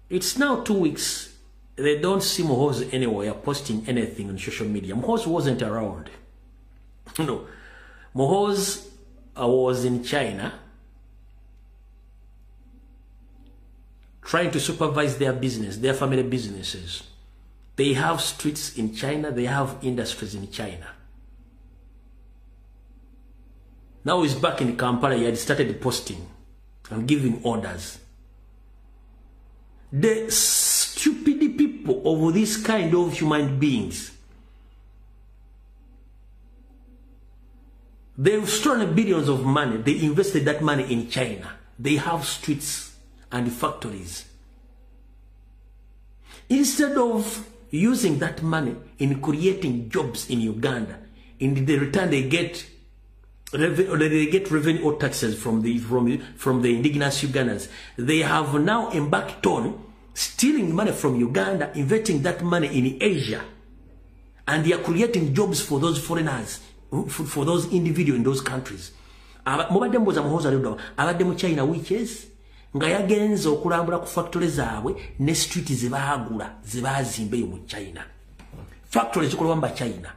it's now 2 weeks, they don't see Muhoozi anywhere posting anything on social media. Muhoozi wasn't around. No, Muhoozi was in China trying to supervise their business, their family businesses. They have streets in China, they have industries in China. Now he's back in Kampala. He had started posting and giving orders. The stupid people of this kind of human beings, they've stolen billions of money. They invested that money in China. They have streets and factories. Instead of using that money in creating jobs in Uganda, in the return they get revenue or taxes from the indigenous Ugandans. They have now embarked on stealing money from Uganda, investing that money in Asia, and they are creating jobs for those foreigners, for those individuals in those countries. Mubadde mboza Muhoozi alidwa abadde mu China witches nga yagenze okulambula ku factory zaabwe ne street zebagula zebazimbe mu China. Factory zikolwa mba China.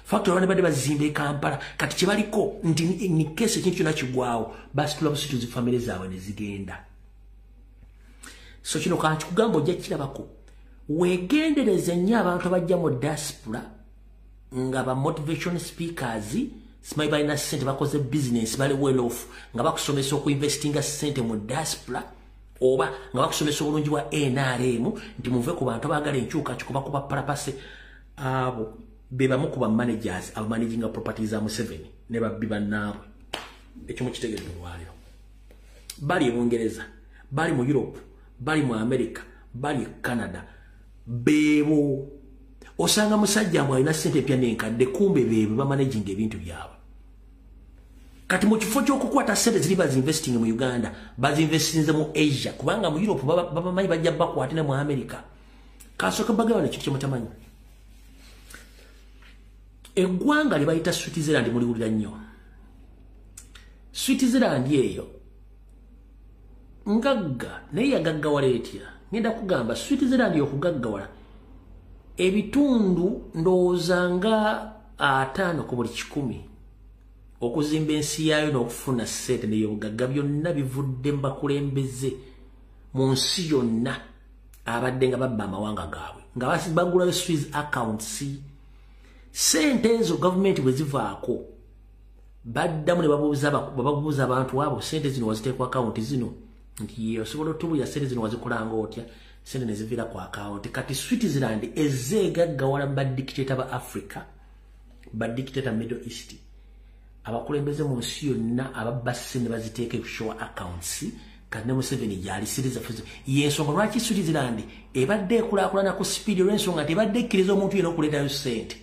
Factory bane bade bazimbe Kampala kati kibaliko ni kese kintu nakigwawo basi tulaba situ family zaabwe ne zigenda. So kino kanti kugamba ojja kirabako wegendereze nnyo abantu bajja mu diaspora nga ba motivation speakers simanyi balina ssente bakoze business bali well off nga bakusomesa okuinvestinga ssente mu diaspora oba nga bakusomesa obulungi bwa NRM nti muve ku bantu abaagala enkyukakyuka bakuba parapase abo be bamu ku managers abo managing properties za Museveni ne babbi bannaabwe ekyo mukitegeeza olwaliro bali mu Bungereza bali mu Europe bali mu America bali Canada bebo osanga musajja mwa ina sente pya nenkadde kumbe bebe ba managing ebintu byabo kati mu kifo ky'okukwata sente ziri bazi investing mu Uganda bazi investing mu Asia kubanga mu Europe baba manyi bajja bakwate ne mu America kasoka bagawa ne kitu kyamutamanyi eggwanga libayita Switzerland muliwulira nnyo Switzerland yeyo ngagga naye yagaggawala etya ngenda kugamba Switzerland yokugaggawala ebitundu ndowooza nga 5 ku buli 100 okuzimba ensi yaayo n'okufuna ssente n'ebyobugagga byonna bivudde mu bakulembeze mu nsi yonna abadde nga babba amawanga gaabwe nga bagulayo Swiss accounts ssente ezo gavumenti bwe zivaako baddamu ne babuuza abantu abo ssente zino waziteekwa akawunti zino nti osobola otubuya ssente zino wazikolanga otya ssente ne ziviira ku akawunti kati Switzerland ezeegaggawala badikiteta ba Africa badikiteta Middle East abakulembeze mu nsi yonna ababba ssente baziteeka offshore accounts kati ne Museveni gyali siriza fuzo yensonga lwaki Switzerland ebadde ekulaakulana ku speed olw'ensonga tebadde ekkiriza omuntu yenna okuleetayo ssente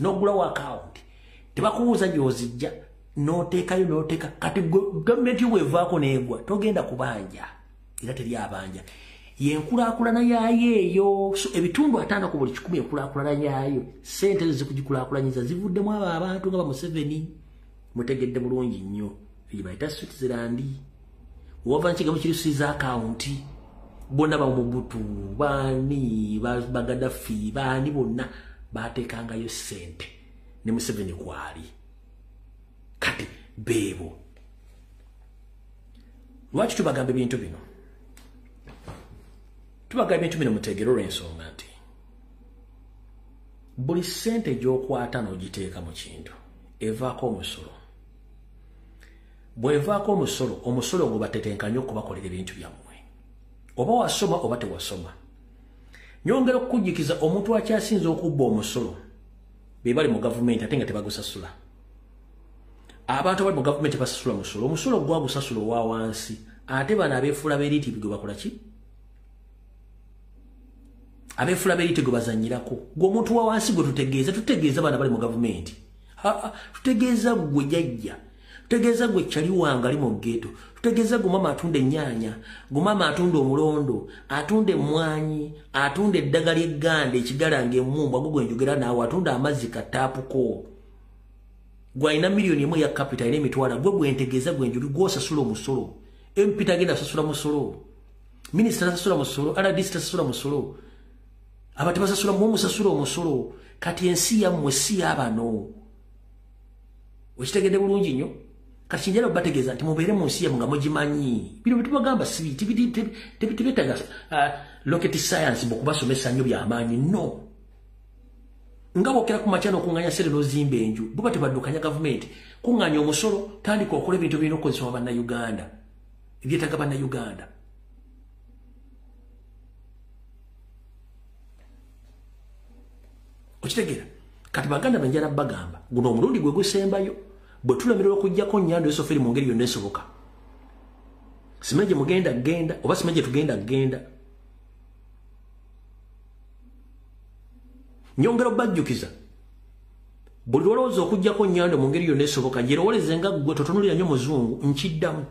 n'ogulawo account tebakubuuza gy'ozijja n'oteekayo n'oteeka kati gavumenti bwevaako n'egwa togenda kubanja era teri abanja yenkulaakulana yaayo eyo ebitundu 5 ku buli 100 enkulaakulana yaayo ssente ezo zikugikulaakulanyiza zivuddemu abo abantu nga ba Museveni mutegedde bulungi nnyo eyo bayita Switzerland wova nkigamu kirisiza akawunti bonna bamubutu baani bagadafi baani bonna bateekangayo ssente ne Museveni kwali kati bebo lwaki tubagamba ebintu bino mutegero olw'ensonga nti buli ssente gy'okwata n'ogiteeka mu kintu evaako omusolo bw'evaako omusolo gwe batetenkanya okubakolera ebintu byammwe oba wasoma oba tewasoma nyongera okukujjukiza omuntu akyasinza okubba omusolo be bali mu gavumenti ate nga tebagusasula abantu abali mu gavumenti basasula omusolo gwagusasula owa wansi ate bano abeefuula b'eriiti gwe bakola ki abeefuula b'eriiti gwe bazannyirako gwe omuntu wa wansi gwe tutegeeza bana bali mu gavumenti tutegeeza gwe jjajja tutegeeza gwe kyali wange ali mu ggeeto tutegeeza gwe mama atunda ennyaanya gwe mama atunda omulondo atunda emmwanyi atunda eddagala egganda ekigalanga emmumbwa gwe gwenjogera naawe atunda amazzi kataapuko gwe alina miliyoni 1 ya capital ina emitwala gwe gwentegeeza gwenjuli gwosasula omusolo MP tagenda asasula musolo minisita tasasula musolo RDC tasasula musolo abati basasula musasula omusolo kati ensi yammwe si y'abano wekitegedde bulungi nnyo kati kinjala bategeeza nti mubeere mu nsi yammwe nga mugimanyi bino bitubagamba si tebetaga rocket science bwekubasomesa nnyo byamaanyi no nga bwokera ku makyano okuŋŋanya sente n'ozimba enju buba tebaddukanya gavumenti kuŋŋanya omusolo tandika okola ebintu birina okukozesebwa bannayuganda ebyetaaga bannayuganda okitegeera kati baganda benjala bagamba guno omulundi gwe gusembayo bwe tulemererwa okuggyako nnyando esoferi mu ngeri yonna esoboka simanyi gye mugenda genda oba simanyi gye tugenda genda nyongera obajjukiza buli lwolowooza okuggyako nnyando mu ngeri yonna esoboka gyerowoleze nga gwe totunulira nnyo muzungu nkiddamu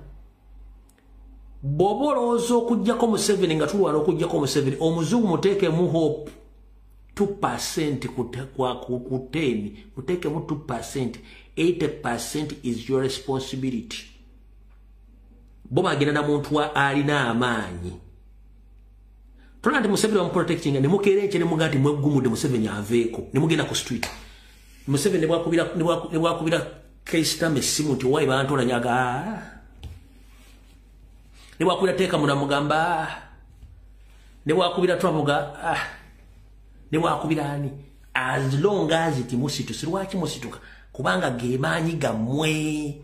bw'oba olowooza okuggyako Museveni nga tulwana okuggyako Museveni omuzungu muteekemu hope 2% ku 10 muteekemu 2% 80% is your responsibility bo bagenda na muntu alina amaanyi tolandi Museveni wa protecting ne mukeere ekye ne mugati mwegumude Museveni aveeko ne mugenda ku street Museveni ne bwakubira Keista mesimu nti wayi bantu olanyaga ne bwakubira teeka muna mugamba ne wakubira Trump ga ne wakubira ani as long as it musitu sirwaki musituka kubanga gemanyi gamwe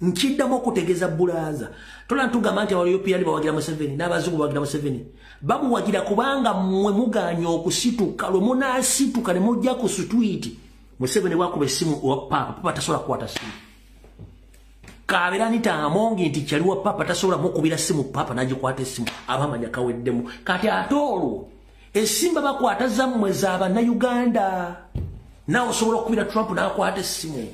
nkiddamu okutegeza bulaza tolantuga mante wali UPR bawagira Museveni n'abazungu bawagira Museveni bamuwagira kubanga mwe muganya okusituka lwe munasituka ne mujja ku tweet Museveni wakube simu wa papa tasola kwata simu kabirani tamongi nti chaliwa papa tasola mukubira simu papa najikwata simu abamanya kaweddemu kati atolo esimba bakwata zammwe zaba na Uganda nawo sobola kubira Trump nakwata simu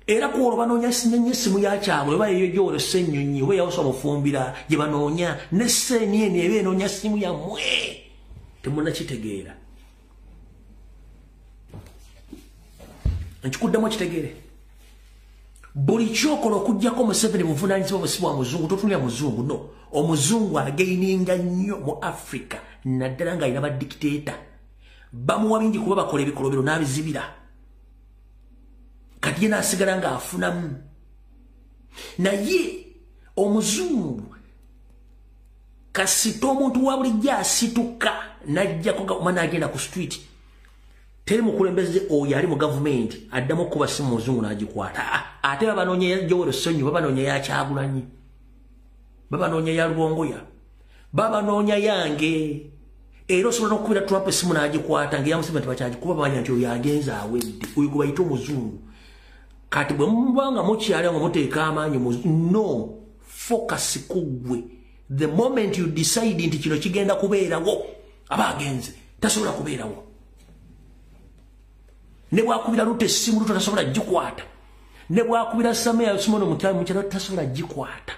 era ko banonya sinenye simu ya cyangwe baye yojoro senyonyi we yawo mufumbira je banonya ne senye ne ebe nonya simu ya mwe temuna kitegeera nchikuddamo kitegere buli chokolo okujjako Museveni muvunanyizibwa obusibwa muzungu totunya muzungu no omuzungu againinga nnyo mu Africa naddala nga ina ba dictator bamuwa bingi kuba bakola ebikolobero n'abizibira kati yena asigala nga afunamu naye omuzungu kasita omuntu wa bulijjo asituka najja kumana agenda ku street teri mukulembeze oyo ali mu government addamu kuba simu muzungu n'agikwata ate babanonya ya Joel Ssenyu babanonya ya Kyagulanyi babanonya ya Lubongoya babanonya yange era osobola okubira Trump simu n'agikwata nge yamusema tibakyaji kuba bamanya nti oyo agenza awedde oyo gwe bayita omuzungu kati bwe mubanga mukyali nga muteeka amaanyi no focus kugwe the moment you decide nti kino kigenda kubeerawo aba agenze tasobola kubeerawo ne bwakubira Ruto essimu Ruto tasobola gikwata ne bwakubira Samia Simono mukyalo tasobola gikwata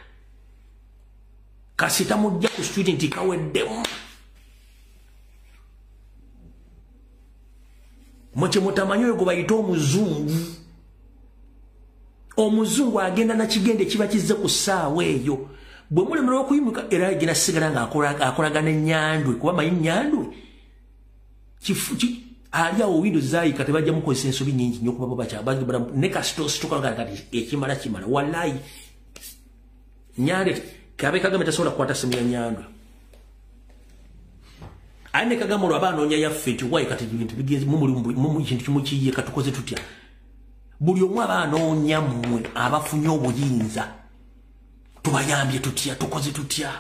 kasita mujja ku student kaweddemu moche mutamanyo yo bayita omuzungu omuzungu agenda na kigende kiba kizze ku saawa eyo bwe mule mlo kuyimuka era gina sigala nga akolaga ne nyandwe kuba mayi nyandwe alya Windows zai kati bajja mu kozesa ensobi nyingi nnyo kuba bacha bazi bana ne kasito kati ekimala wallahi nyande kabe kagame tasobola kwata simu ya nyandwe ane kagamolo abanonya ya fiti why kati bintu bigeze mu kintu kimukiye katukoze tutya buli omwe abanonya mmwe abafunye obuyinza tubayambye tutya tukoze tutya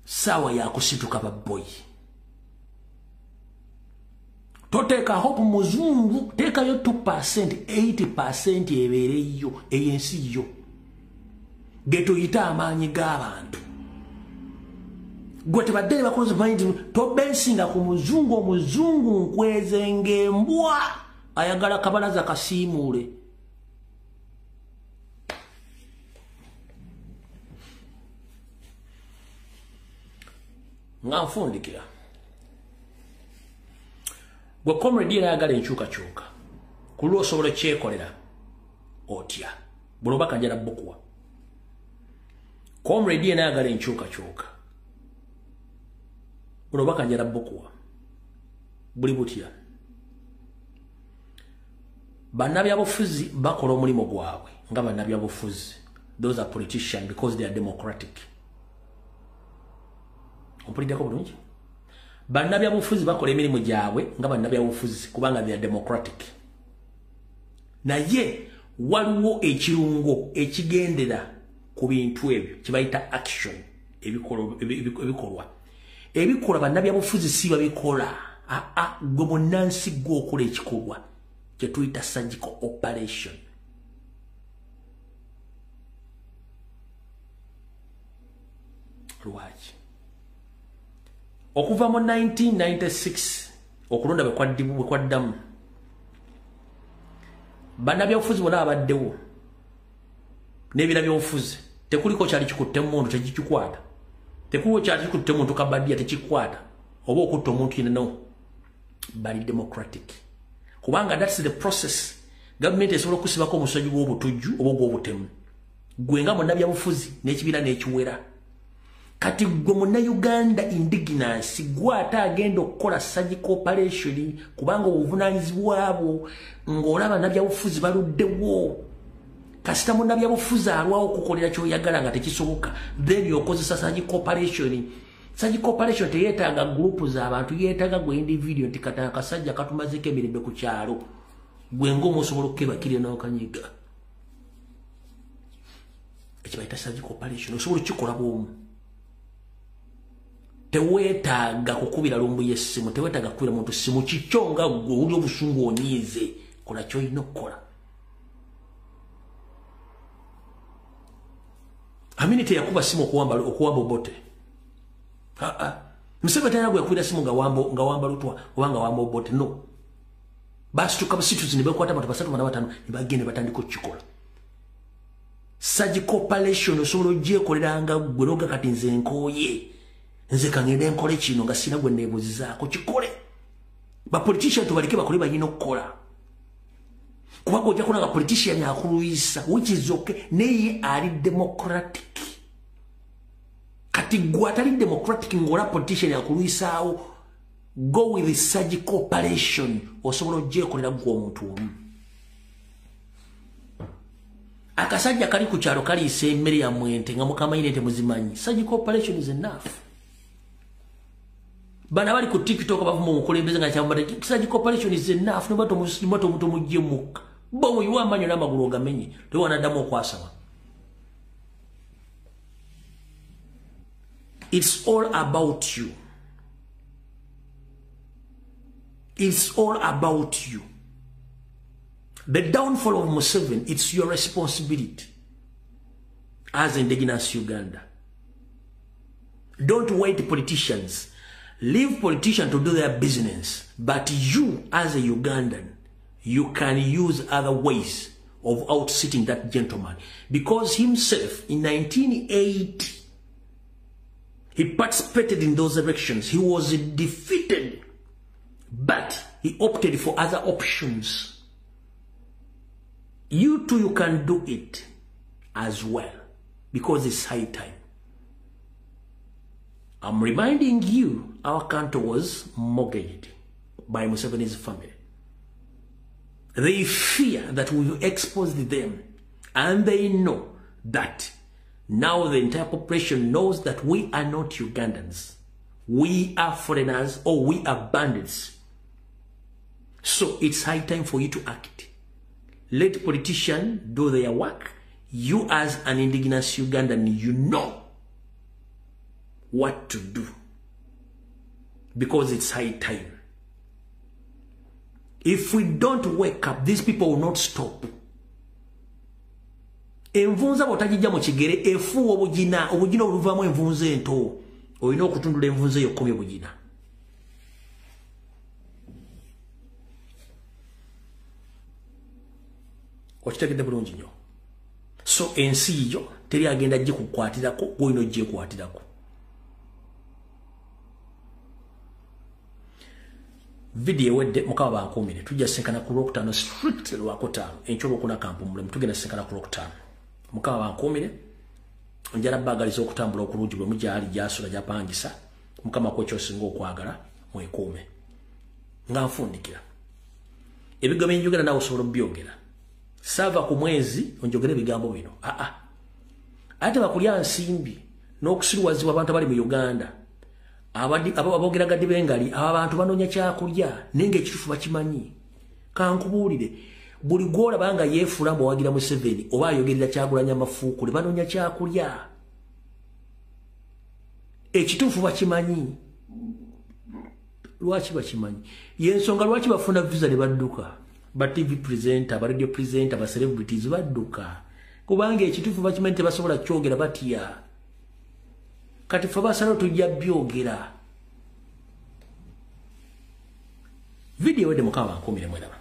sawa ya kusituka baboy toteka hope muzungu teka yo 2% 80% ebereyo eyensi yo geto yita amanyi g'abantu gwote badde bakoze mind to bensinga ku muzungu omuzungu nkweze ngembwa ayagala kabalaza kasimule ngafundikira gwe comrade era ayagala enkyuka kyuka kulwo osobola kyekolera otya bulobaka njala bukuwa comrade era ayagala enkyuka kyuka bulobaka njala bukuwa buli butya bannabyabufuzi bakola omulimu gwabwe nga bannabyabufuzi those are politicians because they are democratic ompulideko bulungi bannabyabufuzi bakola emirimu gyabwe nga bannabyabufuzi kubanga they are democratic naye waliwo ekirungo ekigendera ku bintu ebyo kibayita action ebikolwa bannabyabufuzi si babikola gwe munnansi gwokola ekikolwa kyetuyita surgical operation lwaki okuva mu 1996 okulonda bwe kwaddamu bannabyabufuzi bonna abaddewo n'ebira byobufuzi tekuliko kyali kikutte muntu tekikikwata tekuliko kyali kikutte muntu kabaddiya tekikwata oba okutta omuntu yenno bali democratic kubanga that's the process government esobola okusibako omusajja gw'obutujju oba gw'obutemu gwe nga munnabyabufuzi n'ekibiira n'ekiwera kati gwe munnayuganda indigenous gwate agenda okukola surgical operation kubanga obuvunaanyizibwa bwo ng'olaba nabyabufuzi baluddewo kasita munnabyabufuzi alwawo okukolera kyoyagala nga tekisoboka then yokozesa Sagi Corporation. Sagi Corporation teyeetaaga group z'abantu, yeetaaga gwe individual nti kata akasajja katumazeko emirembe ku kyalo gwe ng'omu osobola okukebakirira n'okanyiga. Ekibayita Sagi Corporation osobola okukikola bw'omu. Teweetaaga kukubira lumbu y'essimu, teweetaaga kukubira muntu ssimu, kikyo nga gwe oli obusungu onyiize, kola ky'olina okukola. Aminiti yakuba simu okuwamba Obote. Museveni tayagwa yakubira simu nga wamba Lutwa oba nga wamba Obote, no. Basituka basituzi ne bakwata abantu basatu bana batano ne bagenda batandika okukikola. Sagi Corporation osobola ogyekoleranga gwe noga kati nze nkooye. Nze kangende nkole kino nga sina gwe neebuuzizaako kikole. Bapolitician tubaleke bakole balina okukola. Kuba ojja kulaba politician akuluyisa, which is okay, naye ali democratic. Kati gwe atali democratic ng'ola politician akuluyisaawo, go with the Sagi Corporation osobola ogyekolera gwe omuntu omu. Akasajja kali ku kyalo kaliisa emmere ya mwente nga mukamanyi nente muzimanyi. Sagi Corporation is enough. Bana bali ku TikTok bava mu mukulembeze nga kyambadde Sagi Corporation is enough. Nobato omuntu mujje mukka. Bomu yuwa amanyo n'amagulu ogamenye. Tewanaddamu okwasama. It's all about you. It's all about you. The downfall of Museveni, it's your responsibility as indigenous Uganda. Don't wait politicians. Leave politicians to do their business. But you, as a Ugandan, you can use other ways of outsitting that gentleman. Because himself, in 1980, he participated in those elections. He was defeated, but he opted for other options. You too, you can do it as well, because it's high time. I'm reminding you, our country was mortgaged by Museveni's family. They fear that we will expose them, and they know that now the entire population knows that we are not Ugandans. We are foreigners, or we are bandits. So it's high time for you to act. Let politicians do their work. You as an indigenous Ugandan, you know what to do. Because it's high time. If we don't wake up, these people will not stop. Envunza botajija mu kigere efu obugina oluvamu envunza ento. Olina okutundula envunza eyo 10 obugina. Okitegedde bulungi nnyo. So ensi yo teri agenda gye kukwatirako, gwino gye kwatirako. Video wedde mukaba bankumire tujja senkana ku Lwokutaano strictly Lwakutaano enchobo kuna kampumule mtugenda senkana ku Lwokutaano mukaba bankumire njala bagaliza okutambula okulungi bwe mujali jasula japangisa mukama ko kyosinga okwagala mwekuume nga nfundikira ebigambo enjogera nawo osobola byogera sava ku mwezi onjogere bigambo bino ate bakulya nsimbi n'okusiruwazibwa abantu bali mu Uganda abogera gadde bengali abantu banonya kyakulya nenge ekitufu bakimanyi kankubuulire buli gwola banga yeefula mu wagira Museveni oba ayogerera Kyagulanyi amafuukule banonya kyakulya ekitufu bakimanyi lwaki bakimanyi yensonga lwaki bafuna visa ne badduka ba TV presenter ba radio presenter ba celebrities badduka kubanga ekitufu bakimanyi tebasobola kyogera batya kati fabasano tujja byogera video wede mukaba 10 mwera